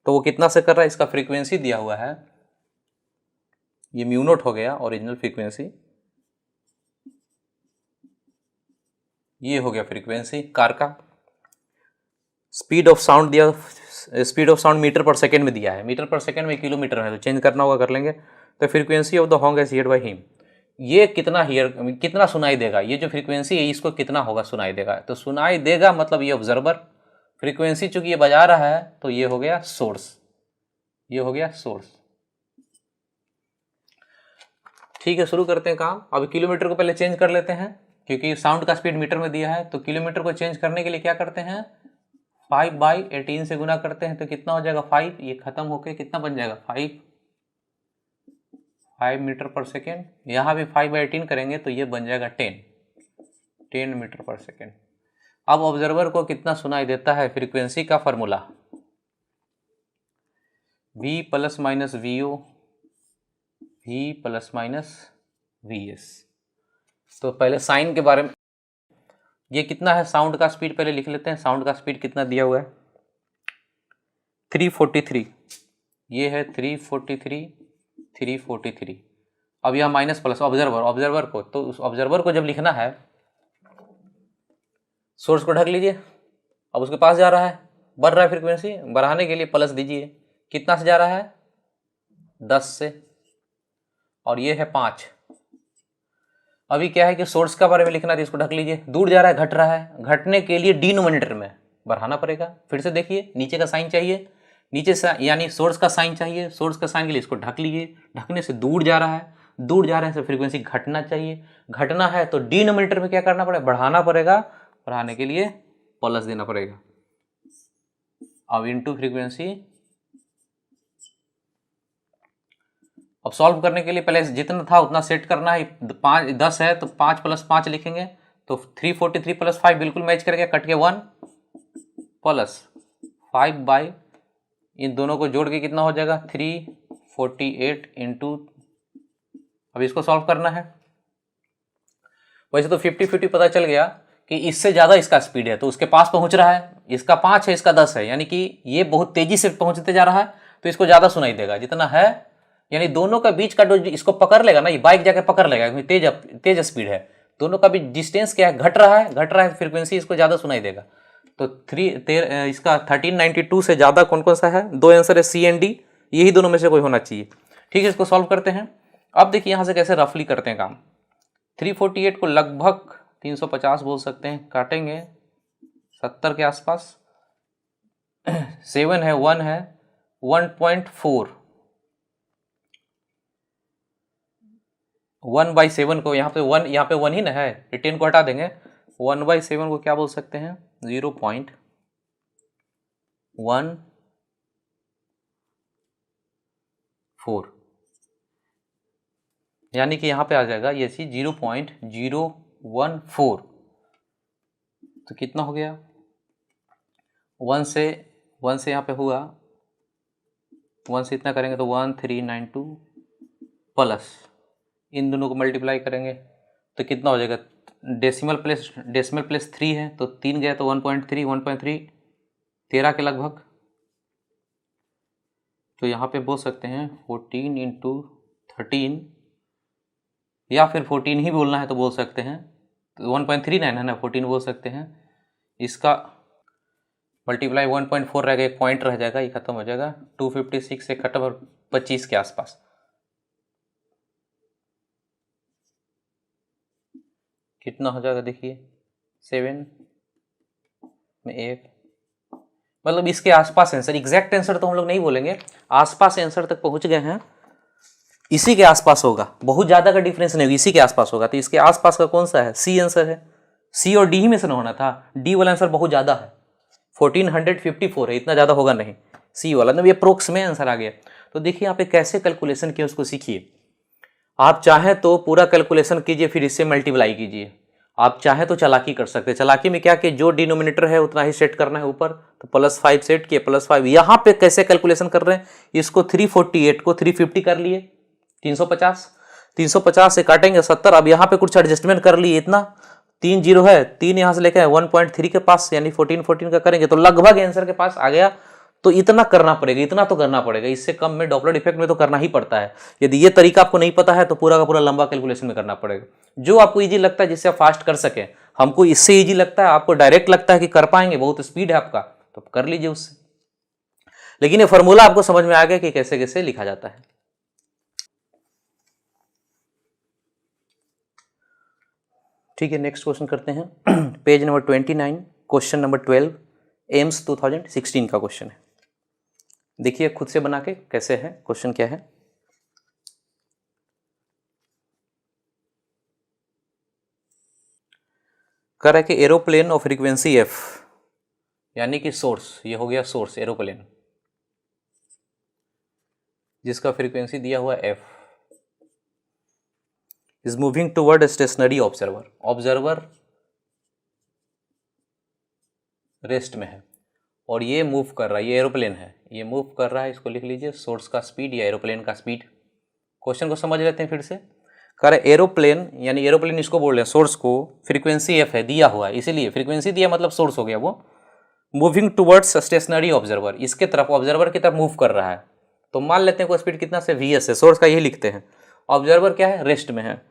तो वो कितना से कर रहा है, इसका फ्रीक्वेंसी दिया हुआ है, ये म्यू नॉट हो गया ओरिजिनल फ्रीक्वेंसी, ये हो गया फ्रीक्वेंसी कार का। स्पीड ऑफ साउंड दिया, स्पीड ऑफ साउंड मीटर पर सेकेंड में दिया है, मीटर पर सेकेंड में किलोमीटर है तो चेंज करना होगा, कर लेंगे। तो फ्रीक्वेंसी ऑफ द हॉन्ग एज हियर्ड बाय हिम, ये कितना सुनाई देगा, ये जो फ्रीक्वेंसी है इसको कितना होगा सुनाई देगा, तो सुनाई देगा मतलब ये ऑब्जर्वर, फ्रीक्वेंसी चूंकि ये बजा रहा है तो ये हो गया सोर्स, ये हो गया सोर्स। ठीक है, शुरू करते हैं काम। अभी किलोमीटर को पहले चेंज कर लेते हैं, क्योंकि साउंड का स्पीड मीटर में दिया है, तो किलोमीटर को चेंज करने के लिए क्या करते हैं, 5/18 से गुना करते हैं तो कितना हो जाएगा 5, ये खत्म होके कितना बन जाएगा 5 मीटर पर सेकेंड। यहाँ भी 5/18 करेंगे तो ये बन जाएगा 10 मीटर पर सेकेंड। अब ऑब्जर्वर को कितना सुनाई देता है, फ्रीक्वेंसी का formula V ± VO, V ± VS। तो पहले साइन के बारे में, ये कितना है साउंड का स्पीड पहले लिख लेते हैं, साउंड का स्पीड कितना दिया हुआ है 343, ये है 343। अब यह माइनस प्लस ऑब्जर्वर को, तो उस ऑब्जर्वर को जब लिखना है, सोर्स को ढक लीजिए, अब उसके पास जा रहा है, बढ़ रहा है फ्रीक्वेंसी, बढ़ाने के लिए प्लस दीजिए, कितना से जा रहा है 10 से, और ये है 5। अभी क्या है कि सोर्स का बारे में लिखना है, इसको ढक लीजिए, दूर जा रहा है, घट रहा है, घटने के लिए डिनोमिनेटर में बढ़ाना पड़ेगा। फिर से देखिए, नीचे का साइन चाहिए, नीचे से यानी सोर्स का साइन चाहिए, सोर्स का साइन के लिए इसको ढक लीजिए, ढकने से दूर जा रहा है, दूर जा रहे हैं तो फ्रीक्वेंसी घटना चाहिए, घटना है तो डिनोमिनेटर में क्या करना पड़ेगा, बढ़ाना पड़ेगा, बढ़ाने के लिए प्लस देना पड़ेगा। अब इनटू फ्रीक्वेंसी, अब सॉल्व करने के लिए पहले जितना था उतना सेट करना है, 10 है तो 5 + 5 लिखेंगे, तो 343 + 5 बिल्कुल मैच करेगा, कट के 1 प्लस 5 इन दोनों को जोड़ के कितना हो जाएगा 348 इंटू, अब इसको सॉल्व करना है। वैसे तो 50-50 पता चल गया कि इससे ज़्यादा इसका स्पीड है तो उसके पास पहुंच रहा है, इसका 5 है इसका 10 है, यानी कि ये बहुत तेज़ी से पहुंचते जा रहा है, तो इसको ज़्यादा सुनाई देगा जितना है, यानी दोनों का बीच का जो इसको पकड़ लेगा ना, ये बाइक जाके पकड़ लेगा क्योंकि तेज स्पीड है, दोनों का भी डिस्टेंस क्या है, घट रहा है, फ्रीक्वेंसी इसको ज़्यादा सुनाई देगा। तो इसका 1392 से ज़्यादा कौन कौन सा है, दो आंसर है सी एंड डी, यही दोनों में से कोई होना चाहिए। ठीक है, इसको सॉल्व करते हैं। अब देखिए यहाँ से कैसे रफली करते हैं काम। 348 को लगभग 350 बोल सकते हैं, काटेंगे 70 के आसपास, 7 है, 1 है, 1.4, 1/7 को यहाँ पे 1 ही ना है, 10 को हटा देंगे, 1/7 को क्या बोल सकते हैं, 0.14, यानी कि यहाँ पे आ जाएगा ये चीज 0.014। तो कितना हो गया, 1 से यहाँ पे हुआ, 1 से इतना करेंगे तो 1392 प्लस इन दोनों को मल्टीप्लाई करेंगे तो कितना हो जाएगा, डेसिमल प्लेस 3 है तो 3 गया तो 1.3, 1.3 13 के लगभग। तो यहाँ पे बोल सकते हैं 14 इंटू 13, या फिर 14 ही बोलना है तो बोल सकते हैं, तो 1.39 है ना, 14 बोल सकते हैं। इसका मल्टीप्लाई 1.4 रहेगा, एक पॉइंट रह जाएगा, ये खत्म हो जाएगा, 256 से खत्म और 25 के आसपास। कितना हो जाएगा देखिए, 7 में 1, मतलब इसके आसपास आंसर, एग्जैक्ट आंसर तो हम लोग नहीं बोलेंगे, आसपास आंसर तक पहुंच गए हैं, इसी के आसपास होगा, बहुत ज्यादा का डिफरेंस नहीं होगा, इसी के आसपास होगा। तो इसके आसपास का कौन सा है, सी आंसर है, सी और डी ही में से होना था, डी वाला आंसर बहुत ज्यादा है, 1454 है, इतना ज्यादा होगा नहीं, सी वाला ना, ये प्रोक्स में आंसर आ गया। तो देखिए यहाँ पे कैसे कैलकुलेशन किए उसको सीखिए। आप चाहें तो पूरा कैलकुलेशन कीजिए, फिर इससे मल्टीप्लाई कीजिए, आप चाहें तो चालाकी कर सकते हैं। चालाकी में क्या कि जो डिनोमिनेटर है उतना ही सेट करना है ऊपर, तो +5 सेट किए, +5। यहाँ पे कैसे कैलकुलेशन कर रहे हैं, इसको 348 को 350 कर लिए, 350 से काटेंगे 70। अब यहाँ पे कुछ एडजस्टमेंट कर लिए, इतना 3 जीरो है, 3 यहाँ से लेकर 1.3 के पास, यानी 14 का करेंगे तो लगभग आंसर के पास आ गया। तो इतना करना पड़ेगा, इतना तो करना पड़ेगा, इससे कम में डॉपलर इफेक्ट में तो करना ही पड़ता है। यदि ये तरीका आपको नहीं पता है तो पूरा का पूरा लंबा कैलकुलेशन में करना पड़ेगा। जो आपको इजी लगता है, जिससे आप फास्ट कर सके, हमको इससे इजी लगता है, आपको डायरेक्ट लगता है कि कर पाएंगे, बहुत स्पीड है आपका, तो कर लीजिए उससे। लेकिन ये फॉर्मूला आपको समझ में आ गया कि कैसे कैसे लिखा जाता है। ठीक है, नेक्स्ट क्वेश्चन करते हैं। Page number 29, question number 12, AIIMS 2016 का क्वेश्चन है। देखिए खुद से बना के कैसे है, क्वेश्चन क्या है। कह रहा है कि एरोप्लेन ऑफ फ्रीक्वेंसी एफ, यानी कि सोर्स, ये हो गया सोर्स एरोप्लेन, जिसका फ्रीक्वेंसी दिया हुआ F, is moving toward stationary observer, observer rest में है और ये मूव कर रहा है, ये एरोप्लेन है, ये मूव कर रहा है, इसको लिख लीजिए सोर्स का स्पीड या एरोप्लेन का स्पीड। क्वेश्चन को समझ लेते हैं फिर से। कह रहे एरोप्लेन, यानी एरोप्लेन इसको बोल रहे हैं, सोर्स को फ्रीक्वेंसी एफ है, दिया हुआ है, इसीलिए फ्रीक्वेंसी दिया मतलब सोर्स हो गया वो, मूविंग टुवर्ड्स स्टेशनरी ऑब्जर्वर, इसके तरफ, ऑब्जर्वर की तरफ मूव कर रहा है। तो मान लेते हैं कोई स्पीड कितना से, वी एस है, सोर्स का यही लिखते हैं, ऑब्जर्वर क्या है, रेस्ट में है,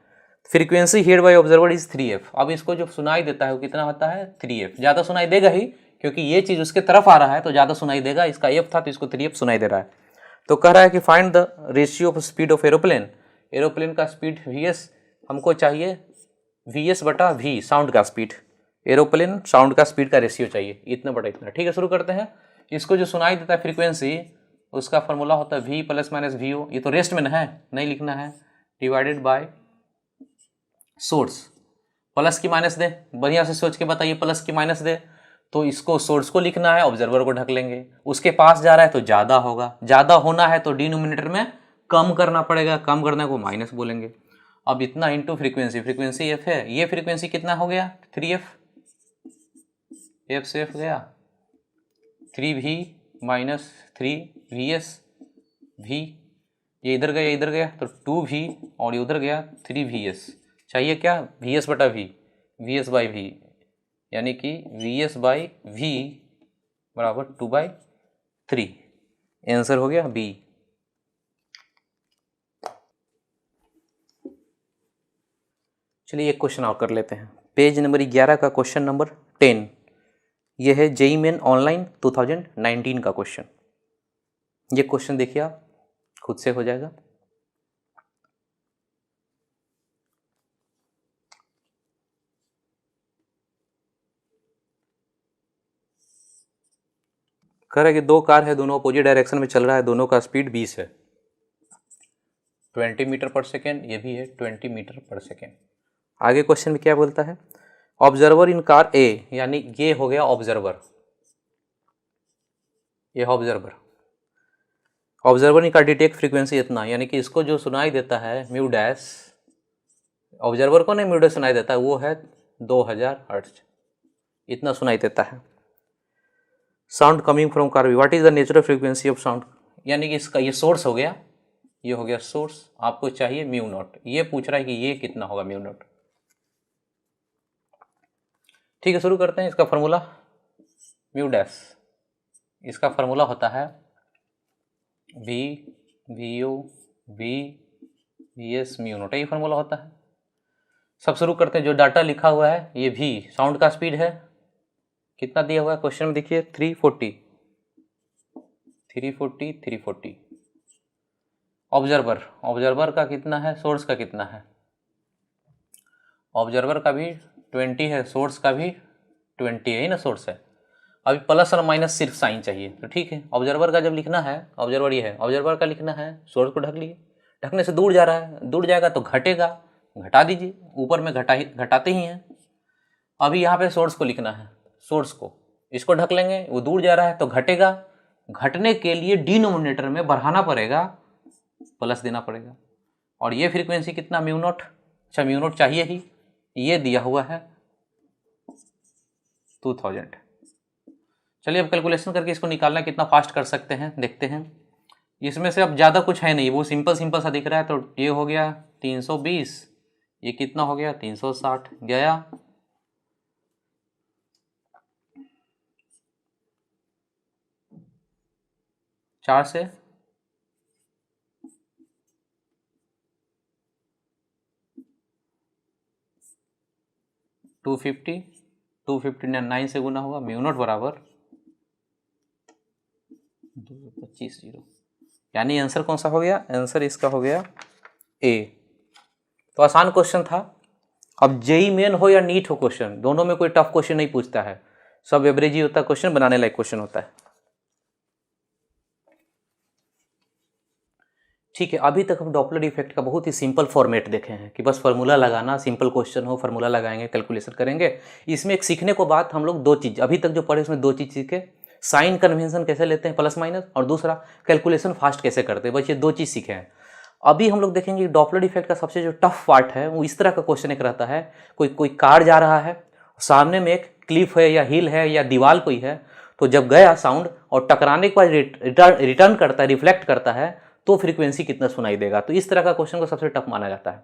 frequency heard bye observer is 3f। अब इसको जो सुनाई देता है वो कितना होता है, 3f, ज़्यादा सुनाई देगा ही, क्योंकि ये चीज़ उसके तरफ आ रहा है तो ज़्यादा सुनाई देगा, इसका f था तो इसको 3f सुनाई दे रहा है। तो कह रहा है कि find the ratio of speed of aeroplane, aeroplane का स्पीड vs हमको चाहिए, vs/v साउंड का स्पीड, एरोप्लेन साउंड का स्पीड का रेशियो चाहिए, इतना बटा इतना। ठीक है, शुरू करते हैं। इसको जो सुनाई देता है फ्रीक्वेंसी, उसका फॉर्मूला होता है v + - vo, ये तो रेस्ट में है, नहीं लिखना है, डिवाइडेड बाय सोर्स, प्लस की माइनस दे, बढ़िया से सोच के बताइए, प्लस की माइनस दे, तो इसको सोर्स को लिखना है, ऑब्जर्वर को ढक लेंगे, उसके पास जा रहा है तो ज़्यादा होगा, ज़्यादा होना है तो डिनोमिनेटर में कम करना पड़ेगा, कम करने को माइनस बोलेंगे। अब इतना इंटू फ्रीक्वेंसी, फ्रीक्वेंसी एफ है, ये फ्रीक्वेंसी कितना हो गया, 3f, एफ से एफ गया 3v - 3vs, v ये इधर गया, इधर गया तो 2v, और ये उधर गया 3vs, चाहिए क्या, vs/v, vs/v, यानी कि vs/v = 2/3। आंसर हो गया बी। चलिए एक क्वेश्चन और कर लेते हैं, पेज नंबर 11 का क्वेश्चन नंबर 10। यह है जेईई मेन ऑनलाइन 2019 का क्वेश्चन। ये क्वेश्चन देखिए आप, खुद से हो जाएगा। कह रहा है कि दो कार है, दोनों अपोजिट डायरेक्शन में चल रहा है, दोनों का स्पीड 20 है, 20 मीटर पर सेकेंड, ये भी है 20 मीटर पर सेकेंड। आगे क्वेश्चन में क्या बोलता है, ऑब्जर्वर इन कार ए, यानी ये हो गया ऑब्जर्वर, ये ऑब्जर्वर, ऑब्जर्वर इन कार डिटेक्ट फ्रीक्वेंसी इतना, यानी कि इसको जो सुनाई देता है म्यू डैश, ऑब्जर्वर को नहीं म्यू डैश सुनाई देता है, वो है 2000 हर्ट्ज, इतना सुनाई देता है। Sound coming from car B, what is the natural frequency of sound, यानी कि इसका ये सोर्स हो गया, ये हो गया सोर्स, आपको चाहिए म्यू नॉट, ये पूछ रहा है कि ये कितना होगा म्यू नॉट। ठीक है, शुरू करते हैं। इसका फॉर्मूला म्यू डैश, इसका फॉर्मूला होता है V V U V V S mu naught, ये फॉर्मूला होता है। सब शुरू करते हैं, जो डाटा लिखा हुआ है ये भी साउंड का स्पीड है, कितना दिया हुआ है क्वेश्चन में देखिए 340, 340। ऑब्जर्वर, ऑब्जर्वर का कितना है, सोर्स का कितना है, ऑब्जर्वर का भी 20 है, सोर्स का भी 20 है ही ना, सोर्स है। अभी प्लस और माइनस सिर्फ साइन चाहिए, तो ठीक है। ऑब्जर्वर का जब लिखना है, ऑब्जर्वर ये है, ऑब्जर्वर का लिखना है, सोर्स को ढक लिए, ढकने से दूर जा रहा है, दूर जाएगा तो घटेगा, घटा दीजिए, ऊपर में घटाते ही हैं। अभी यहाँ पे सोर्स को लिखना है, सोर्स को, इसको ढक लेंगे, वो दूर जा रहा है तो घटेगा, घटने के लिए डिनोमिनेटर में बढ़ाना पड़ेगा, प्लस देना पड़ेगा। और ये फ्रीक्वेंसी कितना, म्यू नॉट, अच्छा म्यू नॉट चाहिए ही, ये दिया हुआ है 2000। चलिए अब कैलकुलेशन करके इसको निकालना, कितना फास्ट कर सकते हैं देखते हैं। इसमें से अब ज़्यादा कुछ है नहीं, वो सिंपल सिंपल सा दिख रहा है, तो ये हो गया 320, ये कितना हो गया 360 गया, चार से 250, 250 9 से गुना हुआ, म्यू नॉट बराबर 225 जीरो, यानी आंसर कौन सा हो गया, आंसर इसका हो गया ए। तो आसान क्वेश्चन था। अब जेई मेन हो या नीट हो, क्वेश्चन दोनों में कोई टफ क्वेश्चन नहीं पूछता है, सब एवरेज ही होता है, क्वेश्चन बनाने लायक क्वेश्चन होता है। ठीक है, अभी तक हम डॉपलर इफेक्ट का बहुत ही सिंपल फॉर्मेट देखे हैं कि बस फार्मूला लगाना, सिंपल क्वेश्चन हो फार्मूला लगाएंगे, कैलकुलेशन करेंगे। इसमें एक सीखने को बात हम लोग दो चीज़ अभी तक जो पढ़े उसमें दो चीज़ सीखे, साइन कन्वेंशन कैसे लेते हैं प्लस माइनस, और दूसरा कैलकुलेशन फास्ट कैसे करते हैं, बस ये दो चीज़ सीखे हैं। अभी हम लोग देखेंगे डॉपलर इफेक्ट का सबसे जो टफ पार्ट है वो इस तरह का क्वेश्चन एक रहता है, कोई कार जा रहा है, सामने में एक क्लिफ है या हिल है या दीवार कोई है, तो जब गया साउंड और टकराने के बाद रिटर्न करता है, रिफ्लेक्ट करता है, तो फ्रीक्वेंसी कितना सुनाई देगा। तो इस तरह का क्वेश्चन को सबसे टफ माना जाता है।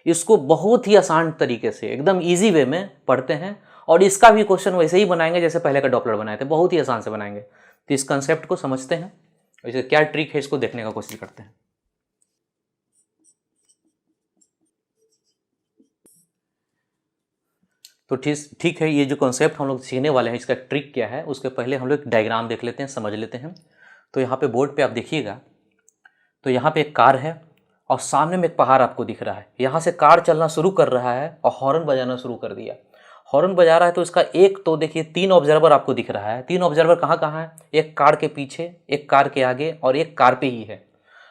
इसको बहुत ही आसान तरीके से एकदम इजी वे में पढ़ते हैं, और इसका भी क्वेश्चन वैसे ही बनाएंगे जैसे पहले का डॉपलर बनाए थे, बहुत ही आसान से बनाएंगे। तो इस कंसेप्ट को समझते हैं, इसे क्या ट्रिक है इसको देखने का कोशिश करते हैं। तो ठीक है, ये जो कॉन्सेप्ट हम लोग सीखने वाले हैं इसका ट्रिक क्या है, उसके पहले हम लोग डायग्राम देख लेते हैं, समझ लेते हैं। तो यहाँ पे बोर्ड पे आप देखिएगा, तो यहाँ पे एक कार है और सामने में एक पहाड़ आपको दिख रहा है। यहाँ से कार चलना शुरू कर रहा है और हॉर्न बजाना शुरू कर दिया। हॉर्न बजा रहा है तो इसका एक, तो देखिए 3 ऑब्जर्वर आपको दिख रहा है। 3 ऑब्जर्वर कहाँ कहाँ है, एक कार के पीछे, एक कार के आगे और एक कार पे ही है।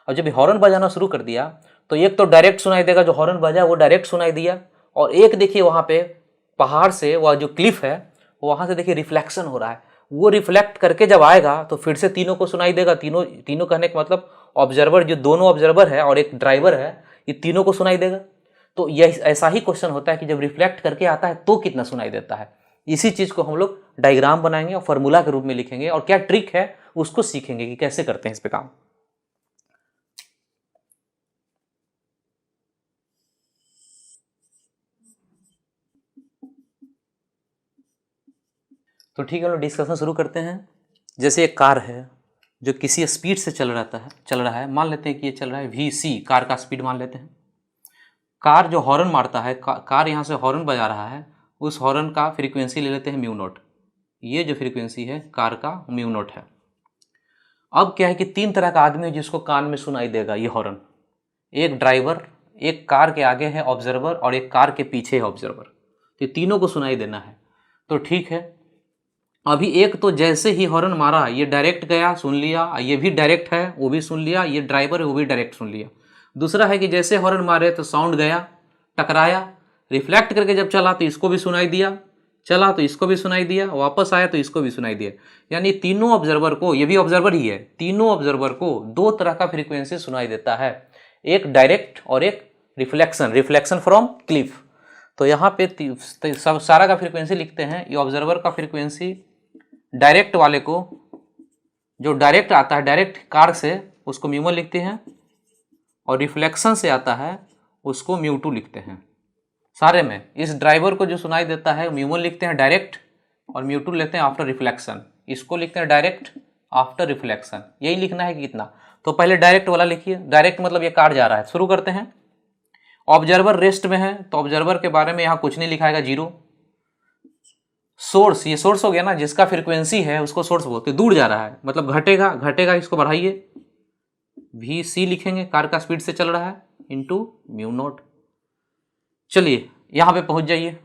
और जब हॉर्न बजाना शुरू कर दिया तो एक तो डायरेक्ट सुनाई देगा, जो हॉर्न बजा वो डायरेक्ट सुनाई दिया, और एक देखिए वहाँ पे पहाड़ से वह जो क्लिफ है वहाँ से देखिए रिफ्लेक्शन हो रहा है, वो रिफ्लेक्ट करके जब आएगा तो फिर से तीनों को सुनाई देगा। तीनों तीनों कहने का मतलब ऑब्जर्वर, जो दोनों ऑब्जर्वर है और एक ड्राइवर है, ये तीनों को सुनाई देगा। तो यह ऐसा ही क्वेश्चन होता है कि जब रिफ्लेक्ट करके आता है तो कितना सुनाई देता है। इसी चीज़ को हम लोग डायग्राम बनाएंगे और फार्मूला के रूप में लिखेंगे, और क्या ट्रिक है उसको सीखेंगे कि कैसे करते हैं इस पे काम। तो ठीक है, हम लोग डिस्कशन शुरू करते हैं। जैसे एक कार है, जो किसी स्पीड से चल रहा है, मान लेते हैं कि ये चल रहा है vc, कार का स्पीड मान लेते हैं। कार जो हॉर्न मारता है, कार यहाँ से हॉर्न बजा रहा है, उस हॉर्न का फ्रीक्वेंसी ले लेते हैं म्यू नॉट। ये जो फ्रीक्वेंसी है कार का म्यू नॉट है। अब क्या है कि 3 तरह का आदमी है जिसको कान में सुनाई देगा ये हॉर्न। एक ड्राइवर, एक कार के आगे है ऑब्जर्वर, और एक कार के पीछे है ऑब्जर्वर। तो तीनों को सुनाई देना है। तो ठीक है, अभी एक तो जैसे ही हॉर्न मारा ये डायरेक्ट गया, सुन लिया, ये भी डायरेक्ट है, वो भी सुन लिया, ये ड्राइवर है वो भी डायरेक्ट सुन लिया। दूसरा है कि जैसे हॉर्न मारे तो साउंड गया, टकराया, रिफ्लेक्ट करके जब चला तो इसको भी सुनाई दिया, चला तो इसको भी सुनाई दिया, वापस आया तो इसको भी सुनाई दिया। यानी तीनों ऑब्जर्वर को, ये भी ऑब्जर्वर ही है, तीनों ऑब्जर्वर को 2 तरह का फ्रीक्वेंसी सुनाई देता है, एक डायरेक्ट और एक रिफ्लेक्शन फ्रॉम क्लिफ। तो यहाँ पे सब सारा का फ्रीक्वेंसी लिखते हैं। ये ऑब्जर्वर का फ्रीक्वेंसी डायरेक्ट वाले को, जो डायरेक्ट आता है डायरेक्ट कार से, उसको म्यू1 लिखते हैं, और रिफ्लेक्शन से आता है उसको म्यू2 लिखते हैं। सारे में इस ड्राइवर को जो सुनाई देता है म्यू1 लिखते हैं डायरेक्ट, और म्यू2 लेते हैं आफ्टर रिफ्लेक्शन। इसको लिखते हैं डायरेक्ट आफ्टर रिफ्लेक्शन। यही लिखना है कि कितना। तो पहले डायरेक्ट वाला लिखिए। डायरेक्ट मतलब ये कार जा रहा है। शुरू करते हैं। ऑब्जर्वर रेस्ट में है तो ऑब्जर्वर के बारे में यहाँ कुछ नहीं लिखाएगा, 0। सोर्स, ये सोर्स हो गया ना, जिसका फ्रीक्वेंसी है उसको सोर्स बोलते हैं। दूर जा रहा है मतलब घटेगा, इसको बढ़ाइए, vc लिखेंगे, कार का स्पीड से चल रहा है, इंटू म्यू नॉट। चलिए यहाँ पे पहुंच जाइए।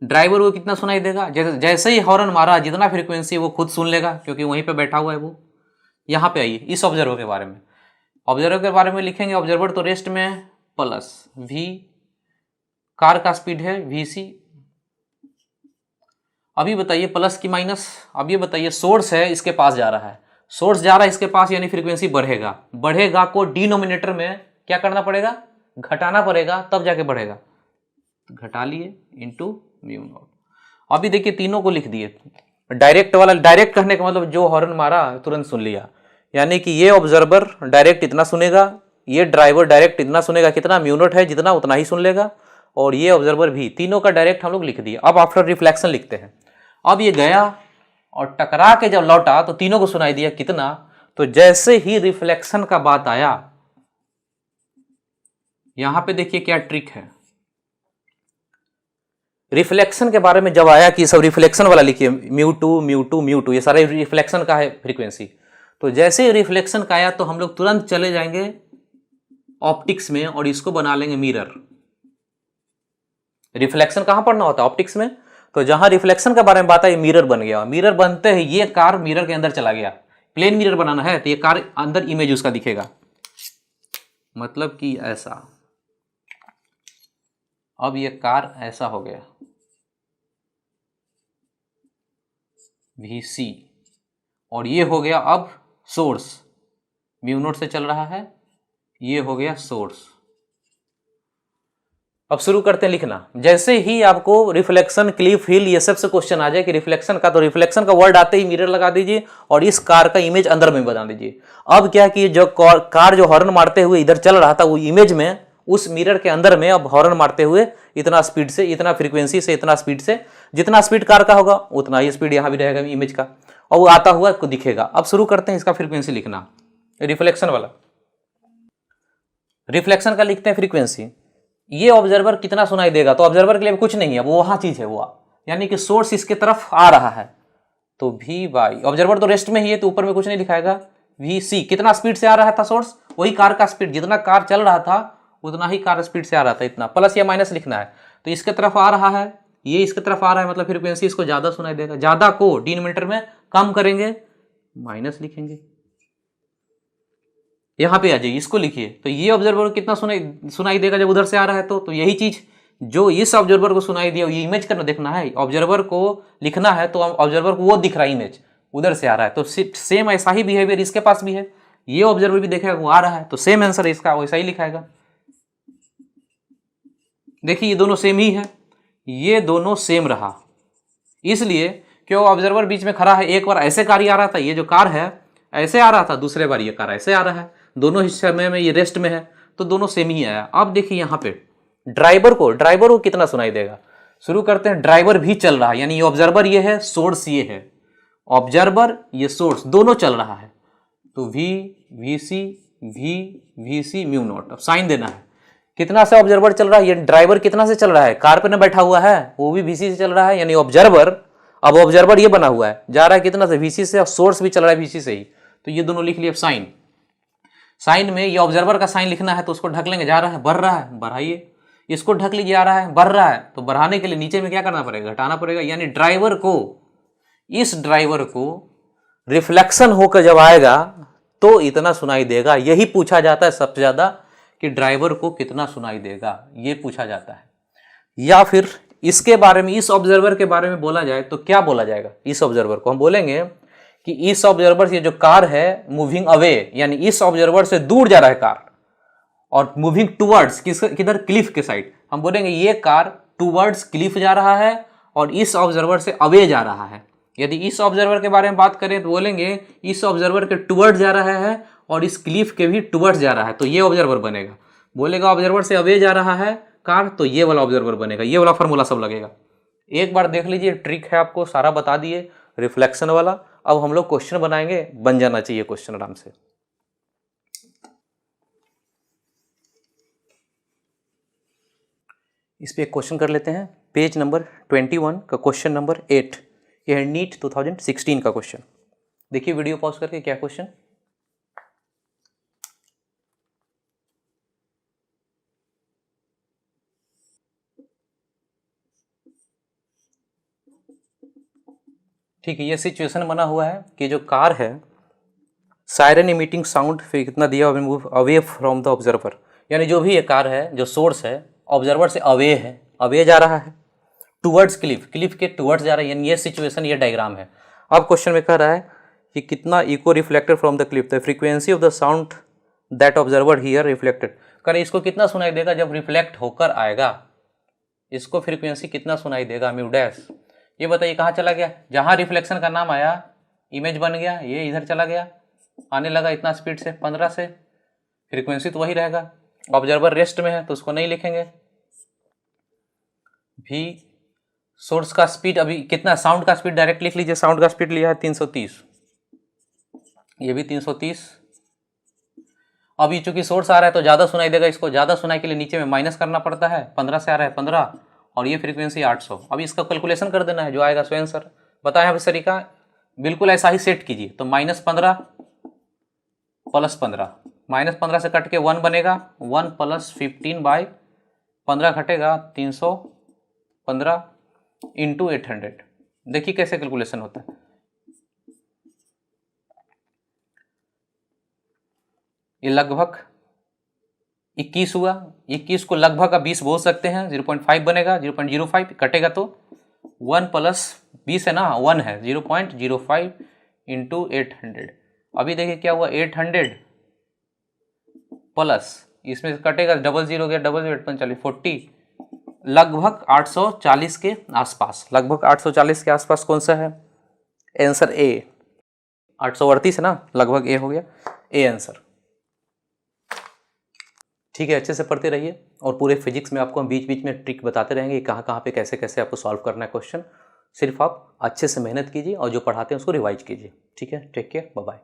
ड्राइवर को कितना सुनाई देगा? जैसे ही हॉर्न मारा, जितना फ्रीक्वेंसी वो खुद सुन लेगा क्योंकि वहीं पे बैठा हुआ है वो। यहाँ पे आइए इस ऑब्जर्वर के बारे में। ऑब्जर्वर के बारे में लिखेंगे, ऑब्जर्वर तो रेस्ट में है, प्लस v, कार का स्पीड है vc। अभी बताइए प्लस की माइनस। अब ये बताइए सोर्स है, इसके पास जा रहा है, सोर्स जा रहा है इसके पास, यानी फ्रीक्वेंसी बढ़ेगा को डिनोमिनेटर में क्या करना पड़ेगा? घटाना पड़ेगा, तब जाके बढ़ेगा। तो घटा लिए इंटू म्यू नॉट। अभी देखिए तीनों को लिख दिए। डायरेक्ट वाला, डायरेक्ट कहने का मतलब जो हॉर्न मारा तुरंत सुन लिया, यानी कि ये ऑब्जर्वर डायरेक्ट इतना सुनेगा, ये ड्राइवर डायरेक्ट इतना सुनेगा, कितना म्यू नॉट है जितना उतना ही सुन लेगा, और ये ऑब्जर्वर भी, तीनों का डायरेक्ट हम लोग लिख दिए। अब आफ्टर रिफ्लेक्शन लिखते हैं। अब ये गया और टकरा के जब लौटा तो तीनों को सुनाई दिया, कितना? तो जैसे ही रिफ्लेक्शन का बात आया, यहां पे देखिए क्या ट्रिक है। रिफ्लेक्शन के बारे में जब आया कि सब रिफ्लेक्शन वाला लिखिए, म्यू2, ये सारे रिफ्लेक्शन का है फ्रीक्वेंसी। तो जैसे ही रिफ्लेक्शन का आया तो हम लोग तुरंत चले जाएंगे ऑप्टिक्स में और इसको बना लेंगे मिरर। रिफ्लेक्शन कहां पढ़ना होता है? ऑप्टिक्स में। तो जहां रिफ्लेक्शन के बारे में बात आई, मिरर बन गया। मिरर बनते ही ये कार मिरर के अंदर चला गया। प्लेन मिरर बनाना है तो ये कार अंदर इमेज उसका दिखेगा, मतलब कि ऐसा। अब ये कार ऐसा हो गया vc, और ये हो गया अब सोर्स, म्यू नॉट से चल रहा है, ये हो गया सोर्स। अब शुरू करते हैं लिखना। जैसे ही आपको रिफ्लेक्शन, क्लिफ, हिल, ये सब से क्वेश्चन आ जाए कि रिफ्लेक्शन का, तो रिफ्लेक्शन का वर्ड आते ही मिरर लगा दीजिए और इस कार का इमेज अंदर में बना दीजिए। अब क्या कि जो कार जो हॉर्न मारते हुए इधर चल रहा था, वो इमेज में उस मिरर के अंदर में अब हॉर्न मारते हुए इतना स्पीड से, इतना फ्रीक्वेंसी से, इतना स्पीड से, जितना स्पीड कार का होगा उतना ही स्पीड यहाँ भी रहेगा इमेज का, और वो आता हुआ को दिखेगा। अब शुरू करते हैं इसका फ्रीक्वेंसी लिखना। रिफ्लेक्शन वाला, रिफ्लेक्शन का लिखते हैं फ्रीक्वेंसी। ये ऑब्जर्वर कितना सुनाई देगा? तो ऑब्जर्वर के लिए कुछ नहीं है, वो वहां चीज है, वो यानी कि सोर्स इसके तरफ आ रहा है, तो v बाई, ऑब्जर्वर तो रेस्ट में ही है तो ऊपर में कुछ नहीं दिखाएगा, vc। कितना स्पीड से आ रहा था सोर्स? वही कार का स्पीड, जितना कार चल रहा था उतना ही कार स्पीड से आ रहा था, इतना। प्लस या माइनस लिखना है। तो इसके तरफ आ रहा है, ये इसके तरफ आ रहा है, मतलब फ्रीक्वेंसी इसको ज्यादा सुनाई देगा। ज्यादा को डिनोमिनेटर में कम करेंगे, माइनस लिखेंगे। यहां पे आ जाइए, इसको लिखिए। तो ये ऑब्जर्वर को कितना सुनाई देगा जब उधर से आ रहा है? तो यही चीज जो इस ऑब्जर्वर को सुनाई दिया, ये इमेज करना देखना है। ऑब्जर्वर को लिखना है तो ऑब्जर्वर को वो दिख रहा है, इमेज उधर से आ रहा है, तो सेम ऐसा ही बिहेवियर इसके पास भी है। ये ऑब्जर्वर भी देखेगा वो आ रहा है, तो सेम आंसर इसका वैसा ही लिखाएगा। देखिए ये दोनों सेम ही है, ये दोनों सेम रहा, इसलिए क्यों ऑब्जर्वर बीच में खड़ा है। एक बार ऐसे कार ही आ रहा था, ये जो कार है ऐसे आ रहा था, दूसरे बार ये कार ऐसे आ रहा है, दोनों हिस्से में ये रेस्ट में है, तो दोनों सेम ही आया। अब देखिए यहाँ पे ड्राइवर को कितना सुनाई देगा। शुरू करते हैं। ड्राइवर भी चल रहा है, यानी ये ऑब्जर्वर ये है, सोर्स ये है, ऑब्जर्वर ये सोर्स दोनों चल रहा है, तो V VC V VC mu naught. अब साइन देना है, कितना से ऑब्जर्वर चल रहा है, ये ड्राइवर कितना से चल रहा है, कार पे ना बैठा हुआ है, वो भी VC से चल रहा है, यानी ऑब्जर्वर, अब ऑब्जर्वर ये बना हुआ है, जा रहा है कितना से, VC से, और सोर्स भी चल रहा है VC से ही, तो ये दोनों लिख लिए। अब साइन, साइन में ये ऑब्जर्वर का साइन लिखना है तो उसको ढक लेंगे, जा रहा है बढ़ रहा है बढ़ाइए, इसको ढक लीजिए, आ रहा है बढ़ रहा है, तो बढ़ाने के लिए नीचे में क्या करना पड़ेगा, घटाना पड़ेगा, यानी ड्राइवर को, इस ड्राइवर को रिफ्लेक्शन होकर जब आएगा तो इतना सुनाई देगा। यही पूछा जाता है सबसे ज्यादा कि ड्राइवर को कितना सुनाई देगा, ये पूछा जाता है। या फिर इसके बारे में, इस ऑब्जर्वर के बारे में बोला जाए तो क्या बोला जाएगा, इस ऑब्जर्वर को हम बोलेंगे कि इस ऑब्जर्वर से जो कार है मूविंग अवे, यानी इस ऑब्जर्वर से दूर जा रहा है कार, और मूविंग टूवर्ड्स किधर, क्लिफ के साइड, हम बोलेंगे ये कार टूवर्ड्स क्लिफ जा रहा है और इस ऑब्जर्वर से अवे जा रहा है। यदि इस ऑब्जर्वर के बारे में बात करें तो बोलेंगे इस ऑब्जर्वर के टूवर्ड्स जा रहा है और इस क्लिफ के भी टूवर्ड्स जा रहा है, तो ये ऑब्जर्वर बनेगा। बोलेगा ऑब्जर्वर से अवे जा रहा है कार, तो ये वाला ऑब्जर्वर बनेगा, ये वाला फॉर्मूला सब लगेगा। एक बार देख लीजिए, ट्रिक है, आपको सारा बता दिए रिफ्लेक्शन वाला। अब हम लोग क्वेश्चन बनाएंगे, बन जाना चाहिए क्वेश्चन आराम से। इस पे एक क्वेश्चन कर लेते हैं, पेज नंबर 21 का क्वेश्चन नंबर 8, यह है नीट 2016 का क्वेश्चन। देखिए वीडियो पॉज करके क्या क्वेश्चन। ठीक है, ये सिचुएशन बना हुआ है कि जो कार है, सायरन इमिटिंग साउंड फिर कितना दिया, move away from the observer, यानी जो भी ये कार है, जो सोर्स है ऑब्जर्वर से अवे है, अवे जा रहा है, टूवर्ड्स क्लिफ, क्लिफ के टूवर्ड्स जा रहा है, यानी ये सिचुएशन, ये डायग्राम है। अब क्वेश्चन में कह रहा है कि कितना echo reflected from the cliff, the frequency of the sound that observer hear reflected, करे इसको कितना सुनाई देगा जब रिफ्लेक्ट होकर आएगा, इसको फ्रीक्वेंसी कितना सुनाई देगा, म्यू डैश। ये बताइए कहाँ चला गया, जहाँ रिफ्लेक्शन का नाम आया इमेज बन गया, ये इधर चला गया, आने लगा इतना स्पीड से 15 से, फ्रीक्वेंसी तो वही रहेगा। ऑब्जर्वर रेस्ट में है तो उसको नहीं लिखेंगे। भी सोर्स का स्पीड अभी कितना, साउंड का स्पीड डायरेक्ट लिख लीजिए, साउंड का स्पीड लिया है 330, ये भी 330। अभी चूंकि सोर्स आ रहा है तो ज़्यादा सुनाई देगा, इसको ज़्यादा सुनाई के लिए नीचे में माइनस करना पड़ता है, 15 से आ रहा है 15, और ये फ्रीक्वेंसी 800। अभी इसका कैलकुलेशन कर देना है, जो आएगा सो आंसर बताया है। तरीका बिल्कुल ऐसा ही सेट कीजिए, तो -15 + 15, -15 से कट के 1 बनेगा, 1 + 15/15 घटेगा 315 × 800। देखिए कैसे कैलकुलेशन होता है। ये लगभग 21 हुआ, 21 को लगभग का 20 बोल सकते हैं, 0.5 बनेगा, 0.05 कटेगा तो 1 + 20 है ना, 1 है, 0.05 × 800। अभी देखिए क्या हुआ, 800 प्लस इसमें कटेगा, 00 गया, 00 40, लगभग 840 के आसपास, लगभग 840 के आसपास कौन सा है आंसर, ए। 838 है ना, लगभग ए हो गया, ए आंसर। ठीक है, अच्छे से पढ़ते रहिए, और पूरे फिजिक्स में आपको हम बीच बीच में ट्रिक बताते रहेंगे, कहाँ कहाँ पे कैसे कैसे आपको सॉल्व करना है क्वेश्चन। सिर्फ आप अच्छे से मेहनत कीजिए और जो पढ़ाते हैं उसको रिवाइज कीजिए। ठीक है, टेक केयर, बाय बाय।